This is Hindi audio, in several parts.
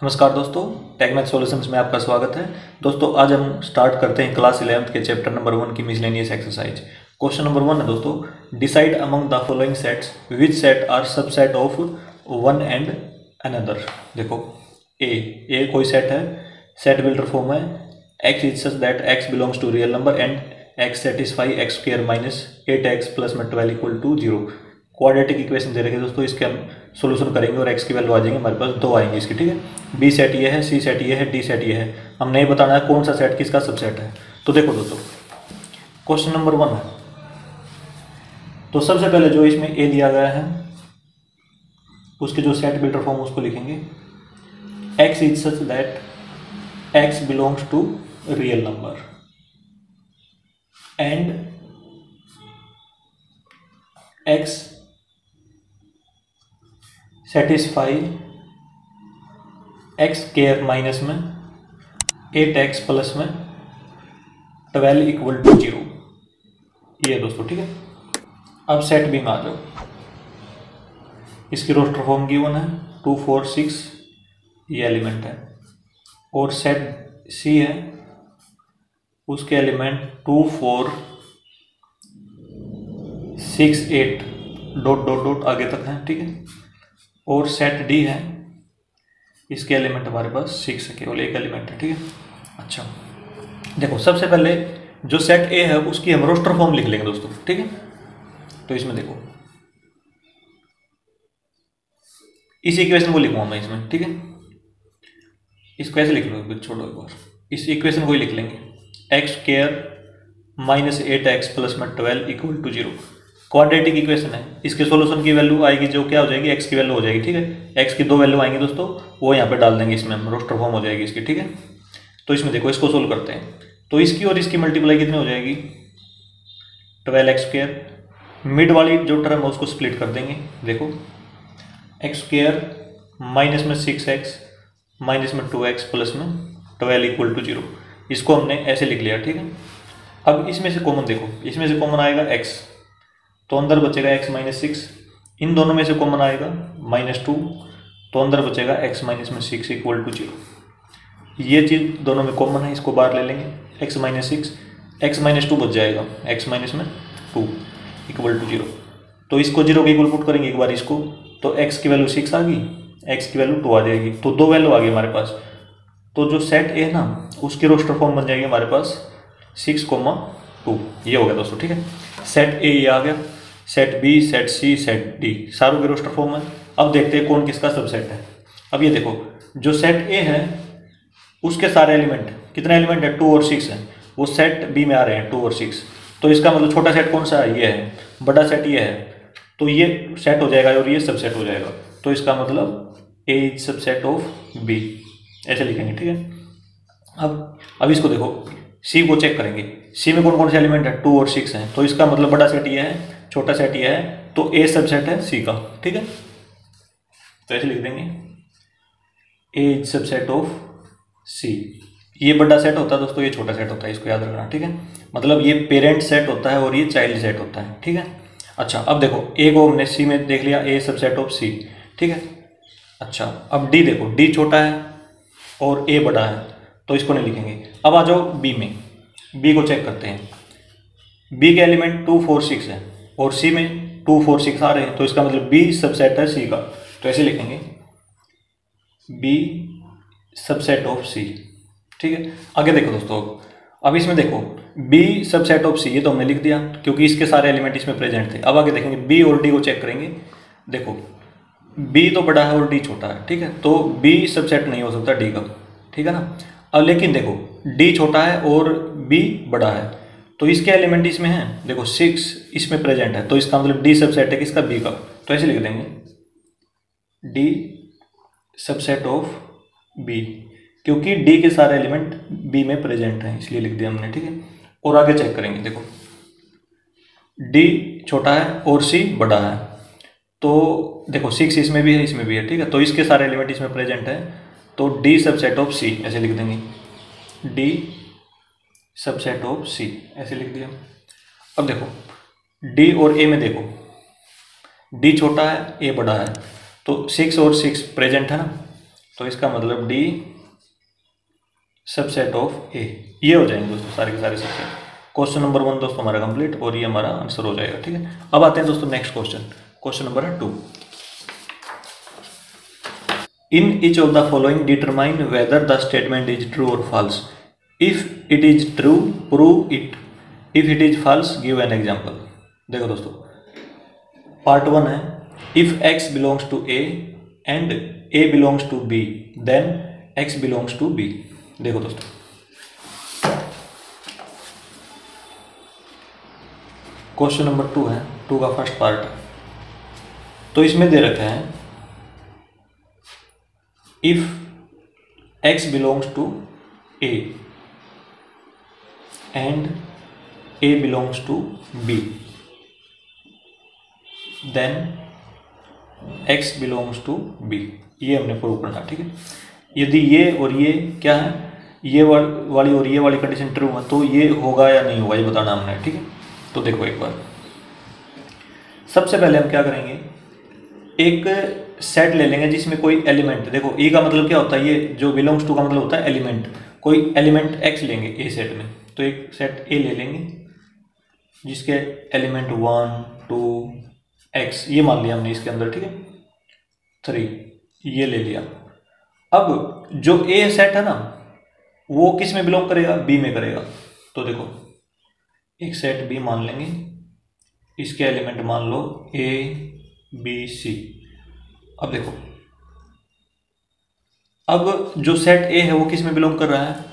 नमस्कार दोस्तों, टेक्निक सॉल्यूशंस में आपका स्वागत है। दोस्तों आज हम स्टार्ट करते हैं क्लास 11th के चैप्टर नंबर 1 की मिसलेनियस एक्सरसाइज। क्वेश्चन नंबर 1 है दोस्तों, decide among the following sets which set are subset of one and another. देखो ए कोई सेट है, सेट बिल्डर फॉर्म है, x is such that x belongs to real number and x satisfy x square minus 8x plus में 12 इक्वल टू 0। क्वाड्रेटिक इक्वेशन दे रखे दोस्तों, इसके हम सोल्यूशन करेंगे और एक्स की वैल्यू आ जाएंगे, हमारे पास दो आएंगे इसकी। ठीक है, बी सेट ये है, सी सेट ये है, डी सेट ये है। हमने ये बताना है कौन सा सेट किसका सबसेट है। तो देखो दोस्तों, क्वेश्चन नंबर 1 है, तो सबसे पहले जो इसमें ए दिया गया है उसके जो सेट बिल्डर फॉर्म उसको लिखेंगे। X is such that x belongs to real number and x satisfy x square minus में 8x प्लस में 12 इक्वल टू 0। ये दोस्तों ठीक है। अब सेट बी में आ जाओ, इसकी रोस्टर फॉर्म गिवन है 2 4 6, ये एलिमेंट है। और सेट सी है, उसके एलिमेंट 2 4 6 8 डॉट डॉट डॉट आगे तक है। ठीक है। और सेट डी है, इसके एलिमेंट हमारे पास 6 है, केवल एक एलिमेंट है। ठीक है। अच्छा देखो, सबसे पहले जो सेट ए है उसकी हम रोस्टर फॉर्म लिख लेंगे दोस्तों। ठीक है, तो इसमें देखो इस इक्वेशन को लिखूंगा मैं इसमें। ठीक है, इसको ऐसे लिख लो, छोड़ो एक बार, इस इक्वेशन को ही लिख लेंगे। X square minus 8x plus में 12 इक्वल टू 0। क्वाड्रेटिक इक्वेशन है, इसके सॉल्यूशन की वैल्यू आएगी जो क्या हो जाएगी, एक्स की वैल्यू हो जाएगी। ठीक है, एक्स की दो वैल्यू आएंगी दोस्तों, वो यहाँ पे डाल देंगे इसमें, हम रोस्टर फॉर्म हो जाएगी इसकी। ठीक है, तो इसमें देखो, इसको सोल्व करते हैं तो इसकी और इसकी मल्टीप्लाई कितनी हो जाएगी, 12x स्क्वायर। मिड वाली जो टर्म है उसको स्प्लिट कर देंगे। देखो एक्स स्क्वायर माइनस में 6x माइनस में 2x प्लस में 12 इक्वल टू 0, इसको हमने ऐसे लिख लिया। ठीक है, अब इसमें से कॉमन देखो, इसमें से कॉमन आएगा x, तो अंदर बचेगा x माइनस 6। इन दोनों में से कॉमन आएगा -2, तो अंदर बचेगा x माइनस में 6 इक्वल टू 0। ये चीज़ दोनों में कॉमन है, इसको बाहर ले लेंगे। x माइनस 6, x माइनस 2 बच जाएगा, x माइनस में 2 इक्वल टू 0। तो इसको 0 के इक्वल पुट करेंगे एक बार इसको, तो x की वैल्यू 6 आ गई, x की वैल्यू 2 आ जाएगी, तो दो वैल्यू आ गई हमारे पास। तो जो सेट ए है ना, उसकी रोस्टर फॉर्म बन जाएगी हमारे पास 6,2। ये हो गया दोस्तों। ठीक है, सेट ए ये आ गया, सेट बी, सेट सी, सेट डी, सारों के रोस्टर फॉर्म है। अब देखते हैं कौन किसका सबसेट है। अब ये देखो, जो सेट ए है उसके सारे एलिमेंट, कितने एलिमेंट है, 2 और 6 है, वो सेट बी में आ रहे हैं 2 और 6। तो इसका मतलब छोटा सेट कौन सा है, ये है, बड़ा सेट ये है, तो ये सेट हो जाएगा और ये सबसेट हो जाएगा। तो इसका मतलब A is subset of B, ऐसे लिखेंगे। ठीक है, अब इसको देखो, सी को चेक करेंगे, सी में कौन कौन से एलिमेंट है, 2 और 6 हैं, तो इसका मतलब बड़ा सेट ये है, छोटा सेट ये है, तो ए सबसेट है सी का। ठीक है, तो ऐसे लिख देंगे ए इज सबसेट ऑफ सी। ये बड़ा सेट होता है दोस्तों, ये छोटा सेट होता है, इसको याद रखना। ठीक है, मतलब ये पेरेंट सेट होता है और ये चाइल्ड सेट होता है। ठीक है। अच्छा अब देखो, ए को हमने सी में देख लिया, ए सबसेट ऑफ सी। ठीक है। अच्छा अब डी देखो, डी छोटा है और ए बड़ा है, तो इसको नहीं लिखेंगे। अब आ जाओ बी में, बी को चेक करते हैं। बी के एलिमेंट 2 4 6 है और सी में 2 4 6 आ रहे हैं, तो इसका मतलब बी सबसेट है सी का, तो ऐसे लिखेंगे बी सबसेट ऑफ सी। ठीक है, आगे देखो दोस्तों, अब इसमें देखो बी सबसेट ऑफ सी, ये तो हमने लिख दिया क्योंकि इसके सारे एलिमेंट इसमें प्रेजेंट थे। अब आगे देखेंगे बी और डी को चेक करेंगे। देखो बी तो बड़ा है और डी छोटा है। ठीक है, तो बी सबसेट नहीं हो सकता डी का। ठीक है ना। अब लेकिन देखो डी छोटा है और बी बड़ा है, तो इसके एलिमेंट इसमें हैं, देखो 6 इसमें प्रेजेंट है, तो इसका मतलब डी सबसेट है किसका, बी का। तो ऐसे लिख देंगे डी सबसेट ऑफ बी, क्योंकि डी के सारे एलिमेंट बी में प्रेजेंट हैं, इसलिए लिख दिया हमने। ठीक है, और आगे चेक करेंगे। देखो डी छोटा है और सी बड़ा है, तो देखो 6 इसमें भी है, इसमें भी है। ठीक है, तो इसके सारे एलिमेंट इसमें प्रेजेंट है, तो डी सबसेट ऑफ सी, ऐसे लिख देंगे डी सबसेट ऑफ सी, ऐसे लिख दिया। अब देखो डी और ए में देखो, डी छोटा है ए बड़ा है, तो 6 और 6 प्रेजेंट है ना, तो इसका मतलब डी सबसेट ऑफ ए। ये हो जाएंगे दोस्तों सारे के सारे सबसेट। क्वेश्चन नंबर 1 दोस्तों हमारा कंप्लीट और ये हमारा आंसर हो जाएगा। ठीक है, अब आते हैं दोस्तों next question, question number 2। In each of the following determine whether the statement is true और false. If it is true prove it, if it is false give an example. देखो दोस्तों पार्ट 1 है, if x belongs to a and a belongs to b then x belongs to b। देखो दोस्तों क्वेश्चन नंबर 2 है, 2 का फर्स्ट पार्ट है। तो इसमें दे रखा है if x belongs to a and a belongs to b then x belongs to b। ये हमने प्रूव करना। ठीक है, यदि ये और ये क्या है, ये वाली और ये वाली कंडीशन ट्रू है तो ये होगा या नहीं होगा ये बताना हमने। ठीक है, तो देखो एक बार सबसे पहले हम क्या करेंगे, एक सेट ले लेंगे जिसमें कोई एलिमेंट, देखो ए का मतलब क्या होता है, ये जो बिलोंग्स टू का मतलब होता है एलिमेंट, कोई एलिमेंट x लेंगे ए सेट में। तो एक सेट ए ले लेंगे जिसके एलिमेंट 1 2 x ये मान लिया हमने इसके अंदर। ठीक है, 3 ये ले लिया। अब जो ए सेट है ना वो किस में बिलोंग करेगा, बी में करेगा। तो देखो एक सेट बी मान लेंगे, इसके एलिमेंट मान लो ए बी सी। अब देखो अब जो सेट ए है वो किस में बिलोंग कर रहा है,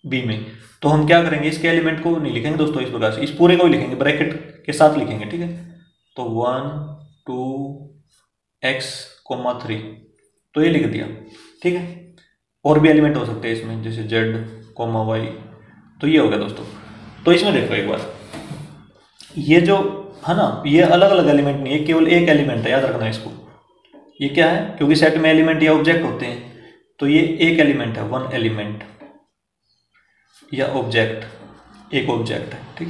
बी में। तो हम क्या करेंगे, इसके एलिमेंट को नहीं लिखेंगे दोस्तों इस प्रकार से, इस पूरे को ही लिखेंगे, ब्रैकेट के साथ लिखेंगे। ठीक है, तो 1 2 x 3 तो ये लिख दिया। ठीक है, और भी एलिमेंट हो सकते हैं इसमें जैसे z y, तो ये हो गया दोस्तों। तो इसमें देखो एक बार ये जो है ना ये अलग अलग एलिमेंट नहीं है, केवल एक एलिमेंट है, याद रखना इसको। ये क्या है, क्योंकि सेट में एलिमेंट या ऑब्जेक्ट होते हैं तो ये एक एलिमेंट है, वन एलिमेंट या ऑब्जेक्ट, एक ऑब्जेक्ट है। ठीक,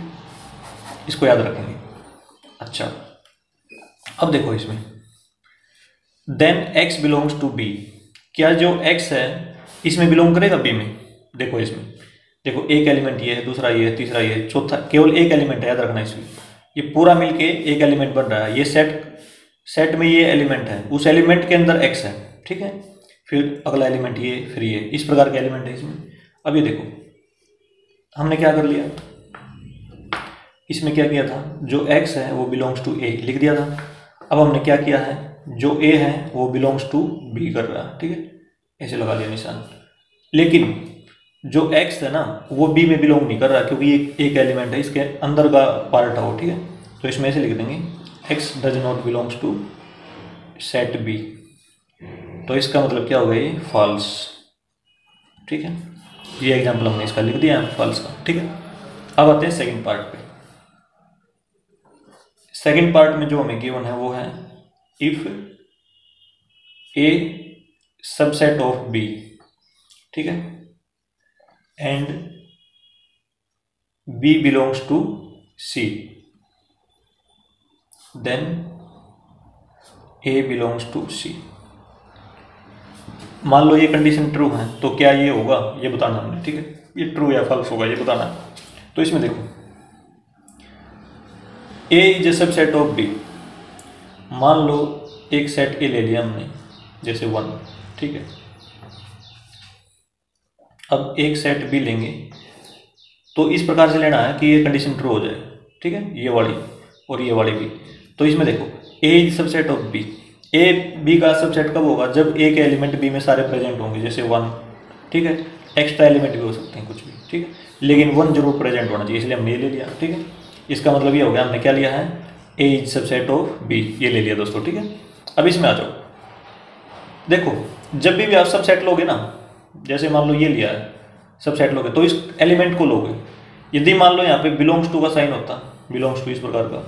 इसको याद रखेंगे। अच्छा अब देखो इसमें then x belongs to b, क्या जो x है इसमें बिलोंग करेगा b में। देखो इसमें देखो एक एलिमेंट ये है, दूसरा ये है, तीसरा ये है, चौथा केवल एक एलिमेंट है, याद रखना इसमें। ये पूरा मिलके एक एलिमेंट बन रहा है, ये सेट में ये एलिमेंट है, उस एलिमेंट के अंदर x है। ठीक है, फिर अगला एलिमेंट ये, फिर ये, इस प्रकार के एलिमेंट है इसमें। अब ये देखो हमने क्या कर लिया, इसमें क्या किया था, जो x है वो बिलोंग्स टू a लिख दिया था। अब हमने क्या किया है, जो a है वो बिलोंग्स टू b कर रहा है। ठीक है, ऐसे लगा लिया निशान। लेकिन जो x है ना वो b में बिलोंग नहीं कर रहा क्योंकि ये एक एलिमेंट है, इसके अंदर का पार्ट है वो। ठीक है, तो इसमें ऐसे लिख देंगे x does not belongs to set b। तो इसका मतलब क्या होगा, ये फॉल्स। ठीक है, ये एग्जाम्पल हमने इसका लिख दिया है फॉल्स का। ठीक है, अब आते हैं सेकंड पार्ट पे। सेकंड पार्ट में जो हमें गिवन है वो है if a subset of b। ठीक है, and b belongs to c then a belongs to c। मान लो ये कंडीशन ट्रू है तो क्या ये होगा ये बताना हमने। ठीक है, ये ट्रू या फॉल्स होगा ये बताना। तो इसमें देखो a is a subset of b। मान लो एक सेट a ले लिया हमने जैसे 1। ठीक है, अब एक सेट b लेंगे तो इस प्रकार से लेना है कि ये कंडीशन ट्रू हो जाए। ठीक है, ये वाली और ये वाली भी। तो इसमें देखो a is subset of b, a b का सबसेट कब होगा, जब a के एलिमेंट b में सारे प्रेजेंट होंगे जैसे 1। ठीक है, एक्स्ट्रा एलिमेंट भी हो सकते हैं कुछ भी। ठीक है, लेकिन 1 जरूर प्रेजेंट होना चाहिए, इसलिए हमने ये ले लिया। ठीक है, इसका मतलब ये हो गया हमने क्या लिया है, a is subset of b, ये ले लिया दोस्तों। ठीक है, अब इसमें आ जाओ। देखो जब भी आप सबसेट लोगे ना, जैसे मान लो ये लिया है सबसेट लोगे तो इस एलिमेंट को लोगे। यदि मान लो यहाँ पे बिलोंग्स टू का साइन होता, बिलोंग्स टू इस प्रकार का,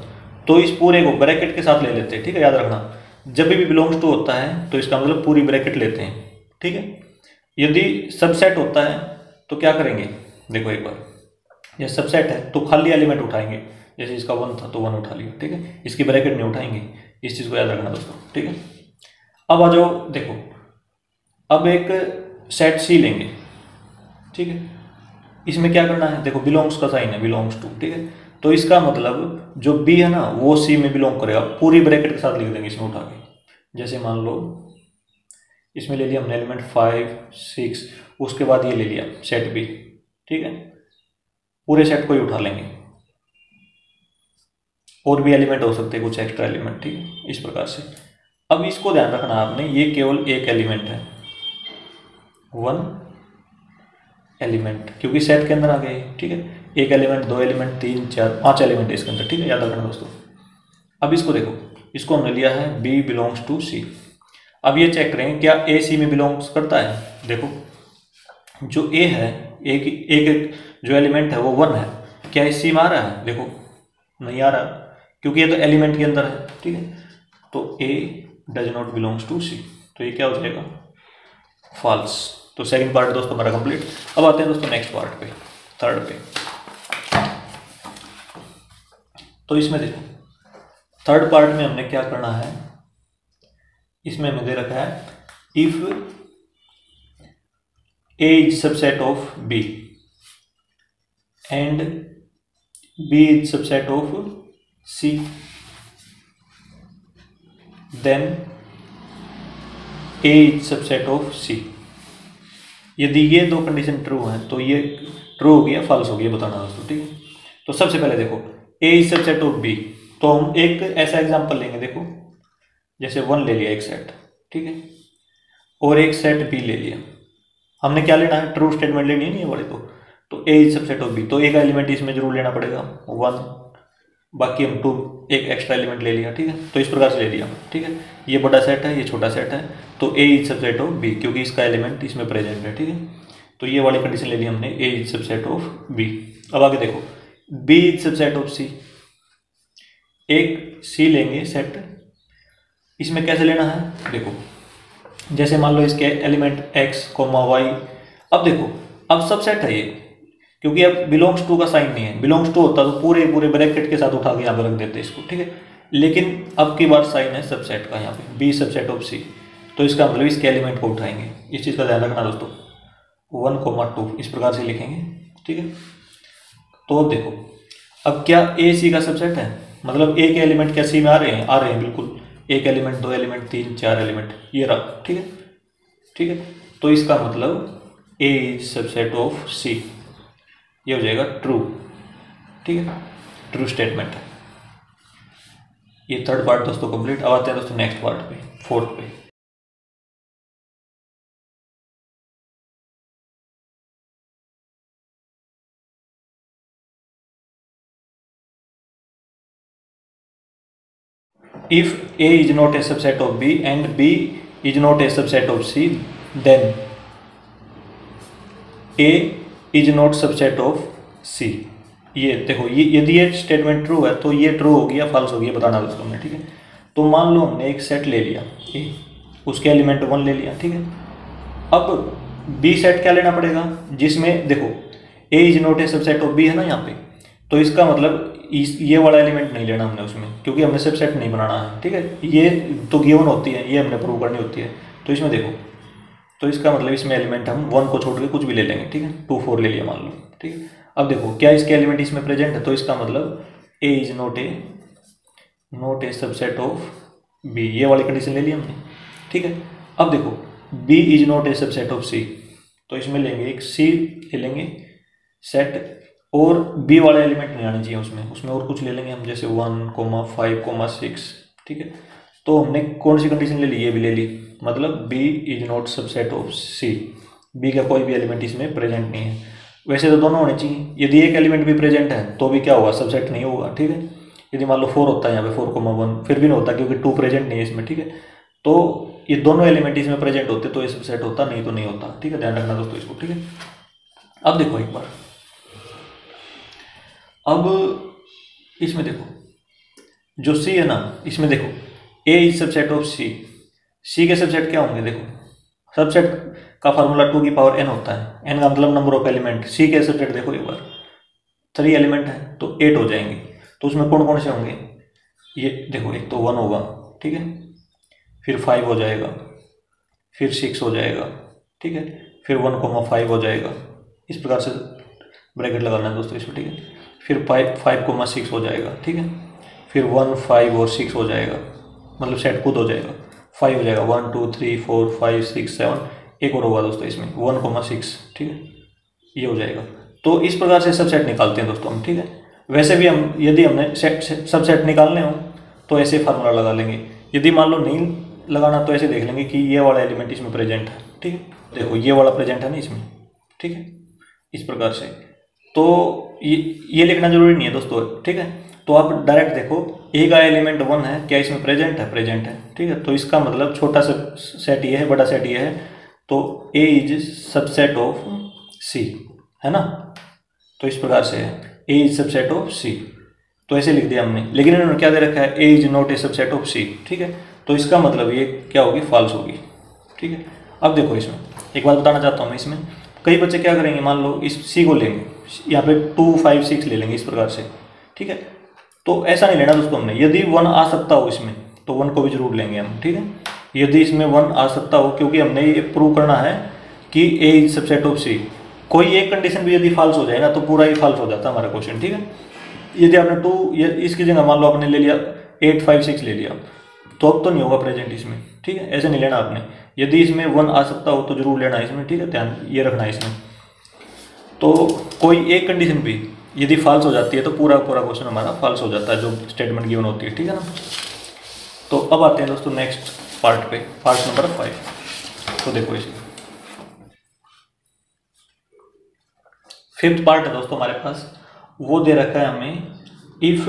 तो इस पूरे को ब्रैकेट के साथ ले लेते हैं। ठीक है, याद रखना जब भी बिलोंग्स टू होता है तो इसका मतलब पूरी ब्रैकेट लेते हैं। ठीक है, यदि सबसेट होता है तो क्या करेंगे, देखो एक बार ये सबसेट है तो खाली एलिमेंट उठाएंगे, जैसे इसका 1 था तो 1 उठा लिया। ठीक है, इसकी ब्रैकेट नहीं उठाएंगे, इस चीज़ को याद रखना दोस्तों। ठीक है, अब आ जाओ। देखो अब एक सेट सी लेंगे, ठीक है। इसमें क्या करना है, देखो बिलोंग्स का साइन है, बिलोंग्स टू, ठीक है। तो इसका मतलब जो बी है ना वो सी में बिलोंग करेगा, पूरी ब्रैकेट के साथ लिख देंगे इसमें उठा के। जैसे मान लो इसमें ले लिया हमने एलिमेंट 5 6, उसके बाद ये ले लिया सेट बी, ठीक है। पूरे सेट को ही उठा लेंगे, और भी एलिमेंट हो सकते हैं कुछ एक्स्ट्रा एलिमेंट, ठीक है, इस प्रकार से। अब इसको ध्यान रखना आपने, ये केवल एक एलिमेंट है, वन एलिमेंट, क्योंकि सेट के अंदर आ गए, ठीक है। एक एलिमेंट, दो एलिमेंट, तीन, चार, पांच एलिमेंट है इसके अंदर, ठीक है, याद रखना दोस्तों। अब इसको देखो, इसको हमने लिया है बी बिलोंग्स टू सी। अब ये चेक करेंगे क्या ए सी में बिलोंग्स करता है। देखो जो ए है, एक जो एलिमेंट है वो वन है, क्या इस सी में आ रहा है, देखो नहीं आ रहा, क्योंकि ये तो एलिमेंट के अंदर है, ठीक है। तो ए डज नॉट बिलोंग्स टू सी, तो ये क्या हो जाएगा, फॉल्स। तो सेकंड पार्ट दोस्तों हमारा कंप्लीट। अब आते हैं दोस्तों नेक्स्ट पार्ट पे, थर्ड पे। तो इसमें देखो थर्ड पार्ट में हमने क्या करना है, इसमें हमें दे रखा है if A is subset of B and B is subset of C, then A is subset of C. यदि ये दो कंडीशन ट्रू हैं तो ये ट्रू हो गया, फॉल्स हो गया, बताना दोस्तों, ठीक है। तो सबसे पहले देखो A is subset of B, तो हम एक ऐसा एग्जांपल लेंगे, देखो जैसे वन ले लिया एक सेट, ठीक है, और एक सेट बी ले लिया। हमने क्या लेना है, ट्रू स्टेटमेंट लेनी है, नहीं ये वाले तो ए इज सबसेट ऑफ बी, तो एक एलिमेंट इसमें जरूर लेना पड़ेगा वन, बाकी हम टू एक एक्स्ट्रा एलिमेंट ले लिया, ठीक है। तो इस प्रकार से ले लिया, ठीक है। ये बड़ा सेट है, ये छोटा सेट है, तो ए इज सबसेट ऑफ बी क्योंकि इसका एलिमेंट इसमें प्रेजेंट है, ठीक है। तो ये वाली कंडीशन ले ली हमने, ए इज सबसेट ऑफ बी। अब आगे देखो बी इज सबसेट ऑफ सी, एक सी लेंगे सेट, इसमें कैसे लेना है, देखो जैसे मान लो इसके एलिमेंट एक्स कोमा वाई। अब देखो अब सबसेट है ये, क्योंकि अब बिलोंग्स टू का साइन नहीं है, बिलोंग्स टू होता तो पूरे पूरे ब्रैकेट के साथ उठा के यहाँ पे रख देते इसको, ठीक है। लेकिन अब की बार साइन है सबसेट का, यहाँ पे बी सबसेट ऑफ सी, तो इसका मतलब इसके एलिमेंट को उठाएंगे। इस चीज़ का ध्यान रखना दोस्तों, 1,2 इस प्रकार से लिखेंगे, ठीक है। तो अब देखो अब क्या ए सी का सबसेट है, मतलब ए के एलिमेंट क्या सी में आ रहे हैं, आ रहे हैं बिल्कुल, एक एलिमेंट, दो एलिमेंट, तीन, चार एलिमेंट, ये रहा, ठीक है, ठीक है। तो इसका मतलब ए इज सबसेट ऑफ सी, ये हो जाएगा ट्रू, ठीक है, ट्रू स्टेटमेंट है। ये थर्ड पार्ट दोस्तों कंप्लीट। अब आते हैं दोस्तों नेक्स्ट पार्ट पे, फोर्थ पे। If A is not a subset of B and B is not a subset of C, then A is not subset of C। ये देखो ये यदि ये स्टेटमेंट ट्रू है तो ये ट्रू हो गया, फॉल्स हो गया, बताना दोस्तों हमने, ठीक है। तो मान लो हमने एक सेट ले लिया ए, उसके एलिमेंट वन ले लिया, ठीक है। अब बी सेट क्या लेना पड़ेगा, जिसमें देखो A is not a subset of B है ना यहाँ पे, तो इसका मतलब ये वाला एलिमेंट नहीं लेना हमने उसमें, क्योंकि हमने सबसेट नहीं बनाना है, ठीक है। ये तो गिवन होती है, ये हमने प्रूव करनी होती है। तो इसमें देखो, तो इसका मतलब इसमें एलिमेंट हम वन को छोड़ के कुछ भी ले लेंगे, ठीक है। 2 4 ले लिया मान लो, ठीक है। अब देखो क्या इसके एलिमेंट इसमें प्रेजेंट है, तो इसका मतलब A is not a subset of B, ये वाली कंडीशन ले ली हमने, ठीक है। अब देखो B is not a subset of C, तो इसमें लेंगे एक सी ले लेंगे सेट, और बी वाला एलिमेंट नहीं आना चाहिए उसमें और कुछ ले लेंगे हम, जैसे 1, 5, 6, ठीक है। तो हमने कौन सी कंडीशन ले ली, ये भी ले ली, मतलब B is not subset of C, B का कोई भी एलिमेंट इसमें प्रेजेंट नहीं है। वैसे तो दोनों होने चाहिए, यदि एक एलिमेंट भी प्रेजेंट है तो भी क्या होगा, सबसेट नहीं होगा, ठीक है। यदि मान लो 4 होता है यहाँ पे 4,1, फिर भी नहीं होता क्योंकि 2 प्रेजेंट नहीं है इसमें, ठीक है। तो ये दोनों एलिमेंट इसमें प्रेजेंट होते तो ये सबसेट होता, नहीं तो नहीं होता, ठीक है। ध्यान रखना दोस्तों इसको, ठीक है। अब देखो एक बार, अब इसमें देखो जो सी है ना, इसमें देखो ए इज सबसेट ऑफ सी, सी के सबसेट क्या होंगे, देखो सबसेट का फार्मूला 2 की पावर n होता है, n का मतलब नंबर ऑफ एलिमेंट। सी के सबसेट देखो एक बार 3 एलिमेंट है तो 8 हो जाएंगे, तो उसमें कौन कौन से होंगे, ये देखो एक तो 1 होगा, ठीक है, फिर 5 हो जाएगा, फिर 6 हो जाएगा, ठीक है, फिर 1,5 हो जाएगा, इस प्रकार से ब्रैकेट लगाना है दोस्तों इसमें, ठीक है, फिर 5,6 हो जाएगा, ठीक है, फिर 1, 5 और 6 हो जाएगा, मतलब सेट खुद हो जाएगा, 5 हो जाएगा, 1, 2, 3, 4, 5, 6, 7, एक और होगा दोस्तों इसमें 1,6, ठीक है, ये हो जाएगा। तो इस प्रकार से सब सेट निकालते हैं दोस्तों हम, ठीक है। वैसे भी हम यदि हमने सब सेट निकालने हो तो ऐसे फार्मूला लगा लेंगे, यदि मान लो नहीं लगाना तो ऐसे देख लेंगे कि ये वाला एलिमेंट इसमें प्रेजेंट है, ठीक है, देखो ये वाला प्रेजेंट है ना इसमें, ठीक है, इस प्रकार से। तो ये लिखना जरूरी नहीं है दोस्तों, ठीक है, तो आप डायरेक्ट देखो ए का एलिमेंट 1 है, क्या इसमें प्रेजेंट है, प्रेजेंट है, ठीक है, तो इसका मतलब छोटा सा सेट ये है, बड़ा सेट ये है, तो ए इज सबसेट ऑफ सी, है ना, तो इस प्रकार से है A is subset of C, तो ऐसे लिख दिया हमने, लेकिन इन्होंने क्या दे रखा है, A is not a subset of C, ठीक है, तो इसका मतलब ये क्या होगी, फॉल्स होगी, ठीक है। अब देखो इसमें एक बात बताना चाहता हूँ मैं, इसमें कई बच्चे क्या करेंगे, मान लो इस सी को लेंगे, यहाँ पे 2, 5, 6 ले लेंगे इस प्रकार से, ठीक है, तो ऐसा नहीं लेना दोस्तों हमने, यदि 1 आ सकता हो इसमें तो 1 को भी जरूर लेंगे हम, ठीक है, यदि इसमें 1 आ सकता हो, क्योंकि हमने ये प्रूव करना है कि ए इज सबसेट ऑफ सी, कोई एक कंडीशन भी यदि फॉल्स हो जाए ना तो पूरा ही फॉल्स हो जाता है हमारा क्वेश्चन, ठीक है। यदि आपने 2 इसकी जगह मान लो आपने ले लिया 8, 5, 6 ले लिया, तो अब तो नहीं होगा प्रेजेंट इसमें, ठीक है, ऐसे नहीं लेना आपने, यदि इसमें 1 आ सकता हो तो जरूर लेना है इसमें, ठीक है, ध्यान ये रखना है इसमें। तो कोई एक कंडीशन भी यदि फॉल्स हो जाती है तो पूरा क्वेश्चन हमारा फॉल्स हो जाता है, जो स्टेटमेंट गिवन होती है, ठीक है ना। तो अब आते हैं दोस्तों नेक्स्ट पार्ट पे, पार्ट नंबर 5। तो देखो इसे 5th पार्ट है दोस्तों हमारे पास, वो दे रखा है हमें, if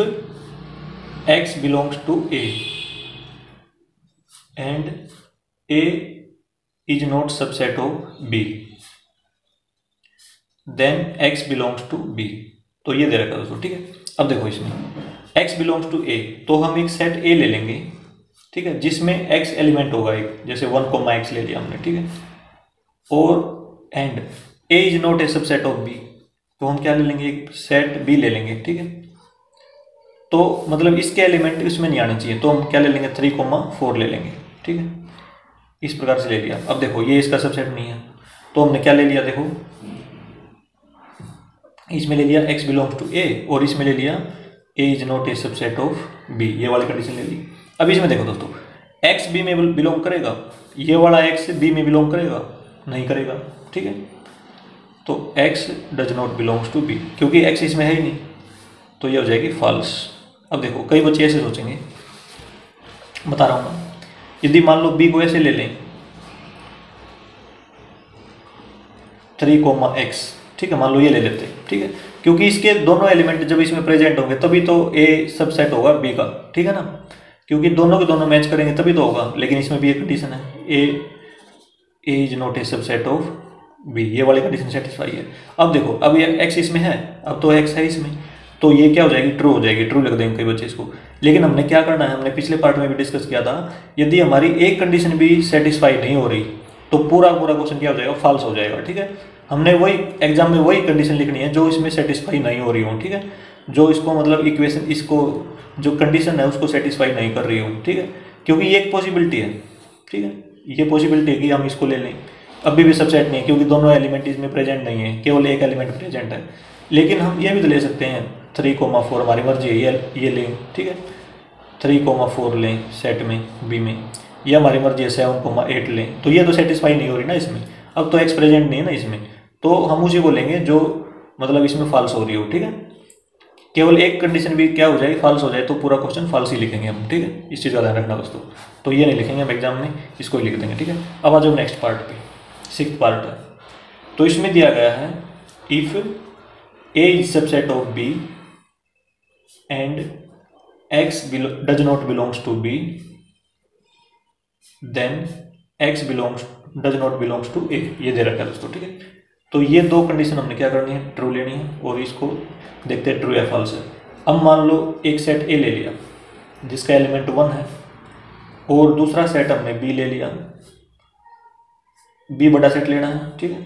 x belongs to a and a is not subset of b, then x belongs to b, तो ये दे रखा है दोस्तों, ठीक है। अब देखो इसमें x बिलोंग्स टू a, तो हम एक सेट a ले लेंगे, ठीक है, जिसमें x एलिमेंट होगा एक, जैसे 1, x ले लिया हमने, ठीक है, और and a is not a subset of b, तो हम क्या ले लेंगे, एक सेट b ले लेंगे, ठीक है, तो मतलब इसके एलिमेंट इसमें नहीं आने चाहिए, तो हम क्या ले लेंगे 3,4 ले लेंगे, ठीक है, इस प्रकार से ले लिया। अब देखो ये इसका सबसेट नहीं है, तो हमने क्या ले लिया, देखो इसमें ले लिया x बिलोंग्स टू a और इसमें ले लिया a is not a subset of b, ये वाली कंडीशन ले ली। अब इसमें देखो दोस्तों x b में बिलोंग करेगा, ये वाला x b में बिलोंग करेगा, नहीं करेगा, ठीक है, तो x does not belongs to b, क्योंकि x इसमें है ही नहीं, तो ये हो जाएगी फॉल्स। अब देखो कई बच्चे ऐसे सोचेंगे, बता रहा हूँ मैं, यदि मान लो b को ऐसे ले लें 3,x, ठीक है, मान लो ये ले लेते हैं, ठीक है, क्योंकि इसके दोनों एलिमेंट जब इसमें प्रेजेंट होंगे तभी तो a सबसेट होगा b का, ठीक है ना, क्योंकि दोनों के दोनों मैच करेंगे तभी तो होगा, लेकिन इसमें भी एक कंडीशन है, a is not a subset of b, ये वाली कंडीशन सेटिस्फाई है। अब देखो अब ये x इसमें है, अब तो x है इसमें, तो ये क्या हो जाएगी, ट्रू हो जाएगी, ट्रू लिख देंगे कई बच्चे इसको। लेकिन हमने क्या करना है, हमने पिछले पार्ट में भी डिस्कस किया था, यदि हमारी एक कंडीशन भी सेटिस्फाई नहीं हो रही तो पूरा क्वेश्चन क्या हो जाएगा, फॉल्स हो जाएगा, ठीक है। हमने वही एग्जाम में वही कंडीशन लिखनी है जो इसमें सेटिस्फाई नहीं हो रही हो, ठीक है, जो इसको मतलब इक्वेशन, इसको जो कंडीशन है उसको सेटिस्फाई नहीं कर रही हो, ठीक है, क्योंकि ये एक पॉसिबिलिटी है, ठीक है, ये पॉसिबिलिटी है कि हम इसको ले लें, अभी भी सबसेट नहीं है क्योंकि दोनों एलिमेंट इसमें प्रेजेंट नहीं है, केवल एक एलिमेंट प्रेजेंट है। लेकिन हम ये भी तो ले सकते हैं 3,4, हमारी मर्जी है, ये लें, ठीक है, 3,4 लें सेट में बी में, ये हमारी मर्जी है 7,8 लें, तो ये तो सेटिस्फाई नहीं हो रही ना इसमें, अब तो एक्स प्रेजेंट नहीं है ना इसमें, तो हम उसी को लेंगे जो मतलब इसमें फॉल्स हो रही हो, ठीक है। केवल एक कंडीशन भी क्या हो जाए, फॉल्स हो जाए तो पूरा क्वेश्चन फॉल्स ही लिखेंगे हम, ठीक है, इस चीज़ का ध्यान रखना दोस्तों। तो ये नहीं लिखेंगे हम एग्जाम में, इसको ही लिख देंगे, ठीक है। अब आ जाओ नेक्स्ट पार्ट पे, 6th पार्ट है, तो इसमें दिया गया है if a is subset of b and x does not belongs to b, then x does not belongs to a, ये दे रखा है दोस्तों, ठीक है। तो ये दो कंडीशन हमने क्या करनी है, ट्रू लेनी है, और इसको देखते हैं ट्रू या फॉल्स है। अब मान लो एक सेट a ले लिया जिसका एलिमेंट 1 है, और दूसरा सेट हमने b ले लिया, b बड़ा सेट लेना है, ठीक है,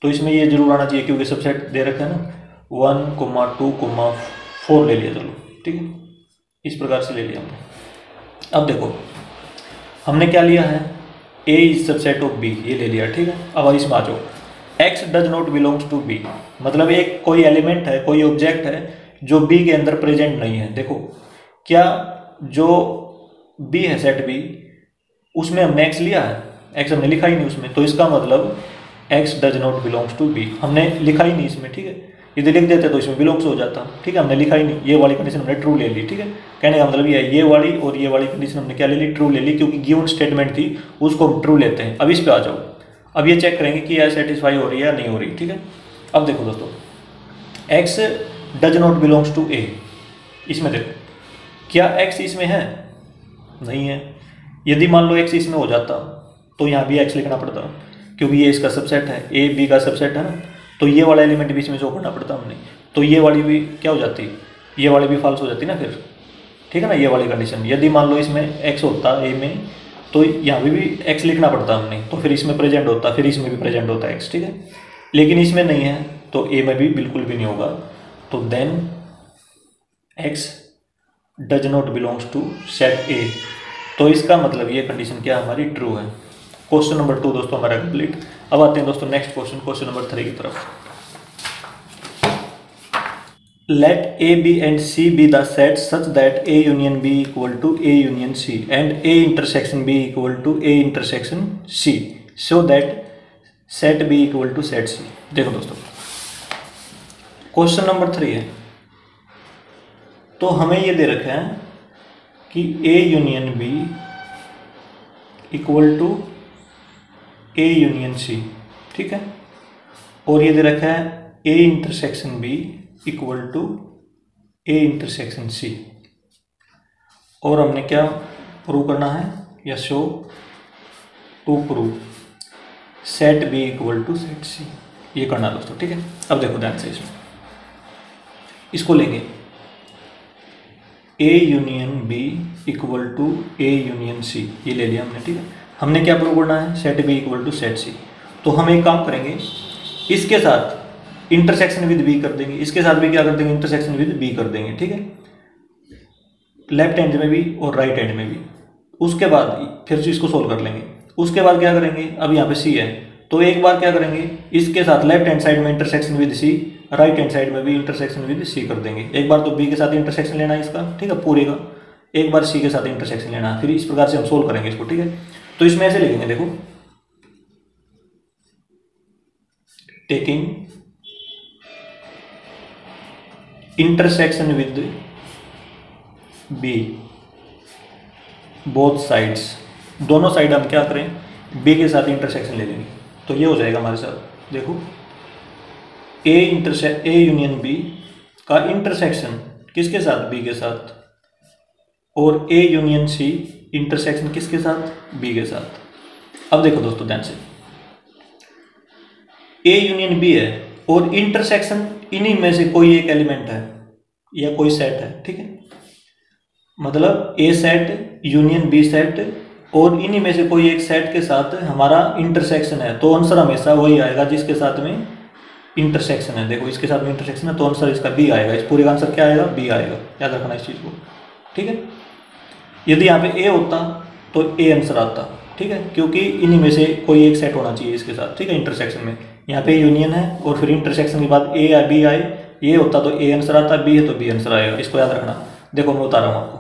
तो इसमें ये जरूर आना चाहिए क्योंकि सबसेट दे रखा है ना, 1,2,4 ले लिया, चलो ठीक है, इस प्रकार से ले लिया हमने। अब देखो हमने क्या लिया है, A is subset of B, ये ले लिया, ठीक है। अब इसमें आ जाओ, x does not belongs to B, मतलब एक कोई एलिमेंट है, कोई ऑब्जेक्ट है जो बी के अंदर प्रेजेंट नहीं है। देखो क्या जो बी है सेट बी, उसमें हमने एक्स लिया है, एक्स हमने लिखा ही नहीं उसमें, तो इसका मतलब x does not belongs to B, हमने लिखा ही नहीं इसमें, ठीक है। यदि लिख देते तो इसमें बिलोंग्स हो जाता, ठीक है, हमने लिखा ही नहीं, ये वाली कंडीशन हमने ट्रू ले ली, ठीक है। कहने का मतलब ये है, ये वाली और ये वाली कंडीशन हमने क्या ले ली, ट्रू ले ली, क्योंकि गिवन स्टेटमेंट थी उसको हम ट्रू लेते हैं। अब इस पे आ जाओ, अब ये चेक करेंगे कि यह सेटिस्फाई हो रही है या नहीं हो रही, ठीक है। अब देखो दोस्तों, x does not belongs to A, इसमें देखो क्या एक्स इसमें है, नहीं है। यदि मान लो एक्स इसमें हो जाता तो यहाँ भी एक्स लिखना पड़ता, क्योंकि ये इसका सबसेट है, ए बी का सबसेट है ना, तो ये वाला एलिमेंट भी इसमें शो करना पड़ता हमने, तो ये वाली भी क्या हो जाती, ये वाली भी फॉल्स हो जाती ना फिर, ठीक है ना, ये वाली कंडीशन। यदि मान लो इसमें एक्स होता ए में, तो यहाँ भी एक्स लिखना पड़ता हमने, तो फिर इसमें प्रेजेंट होता, फिर इसमें भी प्रेजेंट होता एक्स, ठीक है। लेकिन इसमें नहीं है तो ए में भी बिल्कुल भी नहीं होगा, तो then x does not belongs to set A, तो इसका मतलब ये कंडीशन क्या हमारी ट्रू है। क्वेश्चन नंबर 2 दोस्तों हमारा कंप्लीट। अब आते हैं दोस्तों नेक्स्ट क्वेश्चन, क्वेश्चन नंबर 3 की तरफ। Let A B and C be the set such that A union B equal to A union C and A intersection B equal to A intersection C, so that set B equal to set C. देखो दोस्तों, क्वेश्चन नंबर 3 है, तो हमें ये दे रखा है कि A union B equal to A union C, ठीक है, और ये दे रखा है A intersection B equal to A intersection C, और हमने क्या प्रूव करना है, या show to prove set B equal to set C, ये करना दोस्तों, ठीक है। अब देखो ध्यान से, इसमें इसको लेंगे A union B equal to A union C, ये ले लिया हमने, ठीक है। हमने क्या प्रूव करना है, set B equal to set C. तो हम एक काम करेंगे, इसके साथ इंटरसेक्शन विद बी कर देंगे, इसके साथ भी क्या कर देंगे, इंटरसेक्शन विद बी कर देंगे, ठीक है, लेफ्ट हैंड में भी और राइट हैंड में भी। उसके बाद फिर इसको सोल्व कर लेंगे। उसके बाद क्या करेंगे, अब यहाँ पे सी है, तो एक बार क्या करेंगे, इसके साथ लेफ्ट हैंड साइड में intersection with C, right hand side में भी इंटरसेक्शन विद सी कर देंगे। एक बार तो बी के साथ इंटरसेक्शन लेना है इसका, ठीक है, पूरे का, एक बार सी के साथ इंटरसेक्शन लेना है, फिर इस प्रकार से हम सोल्व करेंगे इसको, ठीक है। तो इसमें ऐसे लिखेंगे, देखो, taking intersection with B both sides, दोनों साइड हम क्या करें, बी के साथ इंटरसेक्शन ले लेंगे, तो ये हो जाएगा हमारे साथ। देखो ए यूनियन बी का इंटरसेक्शन किसके साथ, बी के साथ, और ए यूनियन सी इंटरसेक्शन किसके साथ, बी के साथ। अब देखो दोस्तों ध्यान से, ए यूनियन बी है और इंटरसेक्शन इन्हीं में से कोई एक एलिमेंट है या कोई सेट है, ठीक है, मतलब ए सेट यूनियन बी सेट और इन्हीं में से कोई एक सेट के साथ हमारा इंटरसेक्शन है, तो आंसर हमेशा वही आएगा जिसके साथ में इंटरसेक्शन है। देखो इसके साथ में इंटरसेक्शन है तो आंसर इसका बी आएगा, इस पूरे का आंसर क्या आएगा, बी आएगा, याद रखना इस चीज़ को, ठीक है। यदि यहाँ पे ए होता तो ए आंसर आता, ठीक है, क्योंकि इन्हीं में से कोई एक सेट होना चाहिए इसके साथ, ठीक है, इंटरसेक्शन में। यहाँ पे यूनियन है और फिर इंटरसेक्शन के बाद ए या बी आए, ए होता तो ए आंसर आता, बी है तो बी आंसर आएगा, इसको याद रखना। देखो मैं बता रहा हूँ आपको,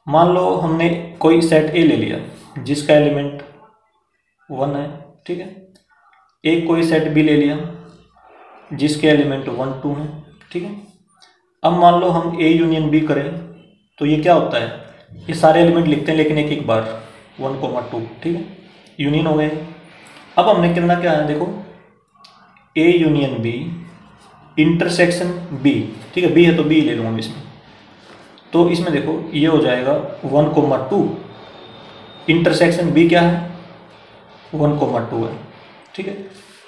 मान लो हमने कोई सेट ए ले लिया जिसका एलिमेंट 1 है, ठीक है, एक कोई सेट बी ले लिया जिसके एलिमेंट 1 2 है, ठीक है। अब मान लो हम ए यूनियन बी करें तो ये क्या होता है, ये सारे एलिमेंट लिखते हैं लेकिन एक एक बार 1 2, ठीक है, यूनियन हो गए। अब हमने करना क्या है, देखो A union B intersection B, ठीक है, बी है तो बी ले लूँगा इसमें, तो इसमें देखो ये हो जाएगा 1 2, इंटरसेक्शन बी क्या है 1 2 है, ठीक है।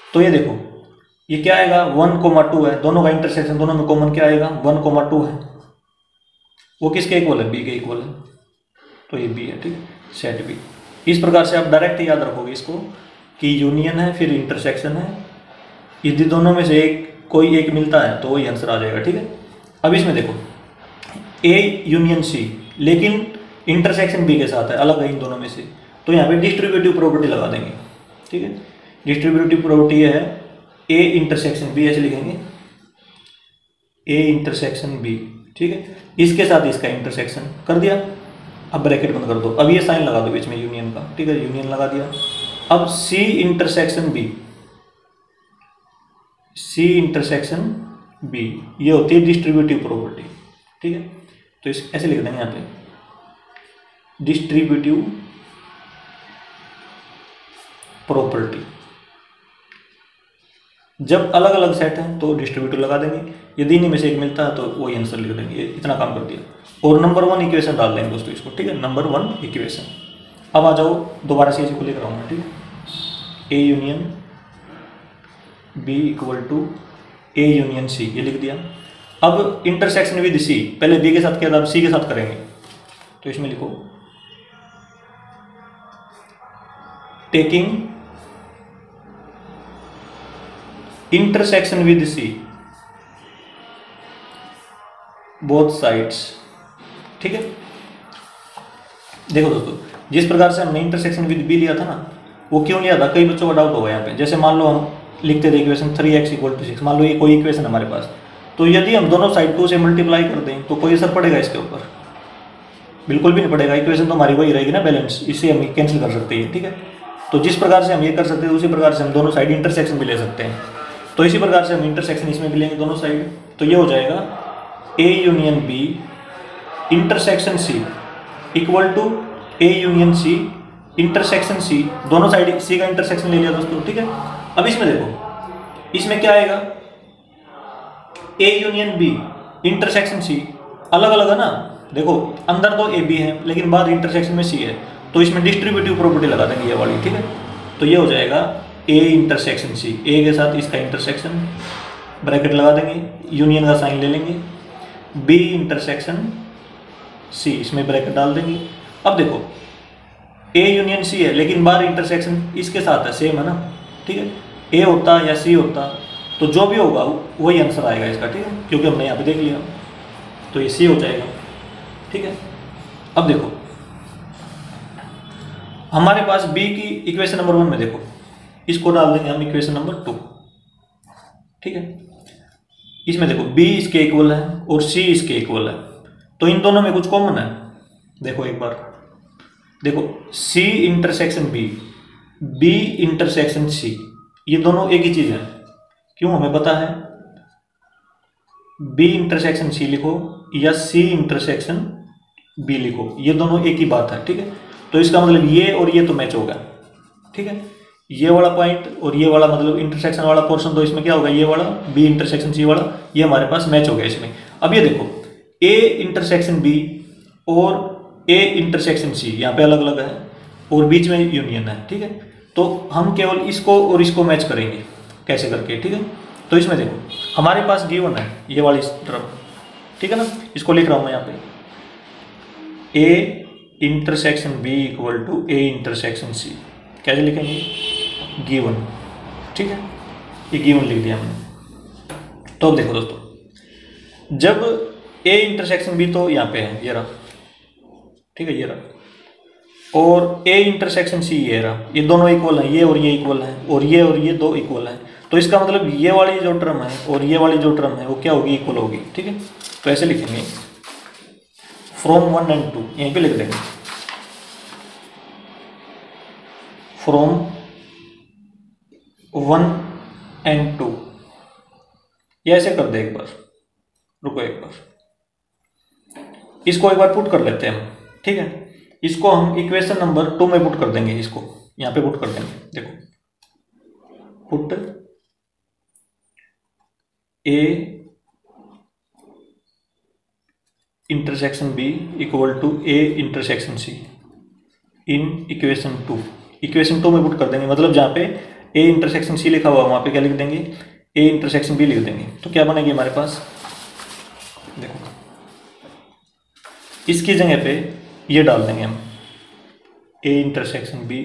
तो ये देखो ये क्या आएगा 1 2 है, दोनों का इंटरसेक्शन, दोनों में कॉमन क्या आएगा 1 2 है, वो किसके इक्वल है, बी के इक्वल है, तो ये बी है, ठीक है, सेट बी। इस प्रकार से आप डायरेक्ट याद रखोगे इसको कि यूनियन है फिर इंटरसेक्शन है, यदि दोनों में से कोई एक मिलता है तो वही आंसर आ जाएगा, ठीक है। अब इसमें देखो ए यूनियन सी, लेकिन इंटरसेक्शन बी के साथ है, अलग है इन दोनों में से, तो यहाँ पे डिस्ट्रीब्यूटिव प्रॉपर्टी लगा देंगे। ठीक है, डिस्ट्रीब्यूटिव प्रॉपर्टी है ए इंटरसेक्शन बी, ऐसे लिखेंगे ए इंटरसेक्शन बी। ठीक है, इसके साथ इसका इंटरसेक्शन कर दिया। अब ब्रैकेट बंद कर दो, अब ये साइन लगा दो बीच में यूनियन का। ठीक है, यूनियन लगा दिया। अब C intersection B, C intersection B ये होती है डिस्ट्रीब्यूटिव प्रॉपर्टी। ठीक है, तो इस ऐसे लिख देंगे यहाँ पे डिस्ट्रीब्यूटिव प्रॉपर्टी। जब अलग अलग सेट हैं तो डिस्ट्रीब्यूटिव लगा देंगे, यदि इन्हीं में से एक मिलता है तो वही आंसर लिख देंगे। इतना काम कर दिया और नंबर 1 इक्वेशन डाल देंगे दोस्तों इसको। ठीक है, नंबर 1 इक्वेशन। अब आ जाओ दोबारा से इसी को लेकर आऊँगा। ठीक है, A union B equal to A union C, ये लिख दिया। अब इंटरसेक्शन विद सी, पहले बी के साथ किया था, अब सी के साथ करेंगे, तो इसमें लिखो taking intersection with C both sides. ठीक है, देखो दोस्तों, जिस प्रकार से हमने इंटरसेक्शन विद बी लिया था ना, वो क्यों लिया था, कई बच्चों का डाउट होगा यहाँ पे। जैसे मान लो हम लिखते थे इक्वेशन 3x = 6, मान लो ये कोई इक्वेशन हमारे पास, तो यदि हम दोनों साइड 2 से मल्टीप्लाई कर दें तो कोई असर पड़ेगा इसके ऊपर? बिल्कुल भी नहीं पड़ेगा। इक्वेशन तो हमारी वही रहेगी ना, बैलेंस, इसे हम कैंसिल कर सकते हैं। ठीक है, तो जिस प्रकार से हम ये कर सकते हैं उसी प्रकार से हम दोनों साइड इंटरसेक्शन भी ले सकते हैं। तो इसी प्रकार से हम इंटरसेक्शन इसमें भी लेंगे दोनों साइड, तो ये हो जाएगा A union B intersection C equal to A union C intersection C, दोनों साइड सी का इंटरसेक्शन ले लिया दोस्तों। ठीक है, अब इसमें देखो, इसमें क्या आएगा, A union B intersection C, अलग अलग है ना। देखो अंदर तो ए बी है लेकिन बाहर इंटरसेक्शन में सी है, तो इसमें डिस्ट्रीब्यूटिव प्रॉपर्टी लगा देंगे ये वाली। ठीक है, तो ये हो जाएगा ए इंटरसेक्शन सी, ए के साथ इसका इंटरसेक्शन, ब्रैकेट लगा देंगे, यूनियन का साइन ले लेंगे, बी इंटरसेक्शन सी, इसमें ब्रैकेट डाल देंगे। अब देखो ए यूनियन सी है लेकिन बाहर इंटरसेक्शन इसके साथ है, सेम है ना। ठीक है, ए होता या सी होता तो जो भी होगा वही आंसर आएगा इसका। ठीक है, क्योंकि हमने यहाँ पे देख लिया, तो ये सी हो जाएगा। ठीक है, अब देखो हमारे पास बी की इक्वेशन नंबर 1 में देखो, इसको डाल देंगे हम इक्वेशन नंबर 2। ठीक है, इसमें देखो बी इसके इक्वल है और सी इसके इक्वल है, तो इन दोनों में कुछ कॉमन है। देखो एक बार देखो, C intersection B, B intersection C, ये दोनों एक ही चीज है। क्यों? हमें पता है बी इंटरसेक्शन सी लिखो या सी इंटरसेक्शन बी लिखो, ये दोनों एक ही बात है। ठीक है, तो इसका मतलब ये और ये तो मैच होगा। ठीक है, ये वाला पॉइंट और ये वाला मतलब इंटरसेक्शन वाला पोर्शन, तो इसमें क्या होगा, ये वाला बी इंटरसेक्शन सी वाला, ये हमारे पास मैच हो गया इसमें। अब ये देखो ए इंटरसेक्शन बी और ए इंटरसेक्शन सी यहाँ पे अलग अलग है और बीच में यूनियन है। ठीक है, तो हम केवल इसको और इसको मैच करेंगे, कैसे करके। ठीक है, तो इसमें देखो हमारे पास गिवन है ये वाली तरफ। ठीक है ना, इसको लिख रहा हूँ मैं यहाँ पे, A intersection B equal to A intersection C, कैसे लिखेंगे, गिवन। ठीक है, ये गिवन लिख दिया हमने। तो अब देखो दोस्तों, जब ए इंटरसेक्शन बी तो यहाँ पे है, ये रहा। ठीक है, ये रहा, और ए इंटरसेक्शन सी ये रहा, ये दोनों इक्वल हैं, ये और ये इक्वल हैं, और ये दो इक्वल हैं। तो इसका मतलब ये वाली जो टर्म है और ये वाली जो टर्म है वो क्या होगी, इक्वल होगी। ठीक है, तो ऐसे लिखेंगे फ्रॉम 1 and 2, यहीं पे लिख देंगे फ्रॉम 1 and 2, ये ऐसे कर दे एक बार, रुको एक बार, इसको एक बार पुट कर लेते हैं हम। ठीक है, इसको हम इक्वेशन नंबर 2 में पुट कर देंगे, इसको यहाँ पे पुट कर देंगे। देखो put A intersection B equal to A intersection C in equation 2, equation 2 में पुट कर देंगे। मतलब जहाँ पे ए इंटरसेक्शन सी लिखा हुआ वहाँ पे क्या लिख देंगे, ए इंटरसेक्शन बी लिख देंगे। तो क्या बनेगी हमारे पास, देखो इसकी जगह पे ये डाल देंगे हम, A intersection B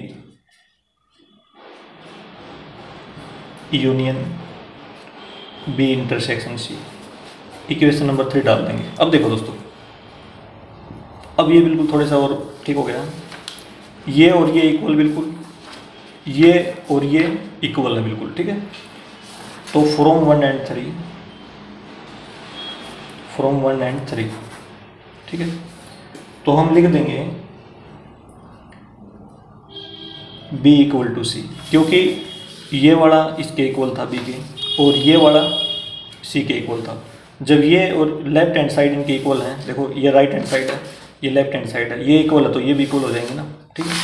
union B intersection C, equation number 3 डाल देंगे। अब देखो दोस्तों, अब ये बिल्कुल थोड़ा सा और ठीक हो गया, ये और ये इक्वल, बिल्कुल ये और ये इक्वल है बिल्कुल, ठीक है। तो फ्रॉम 1 एंड 3, फ्रॉम 1 एंड 3, ठीक है। तो हम लिख देंगे b इक्वल टू सी, क्योंकि ये वाला इसके इक्वल था b के, और ये वाला c के इक्वल था। जब ये और लेफ्ट हैंड साइड इनके इक्वल हैं, देखो ये राइट हैंड साइड है, ये लेफ्ट हैंड साइड है, ये इक्वल है तो ये भी इक्वल हो जाएंगे ना, ठीक है।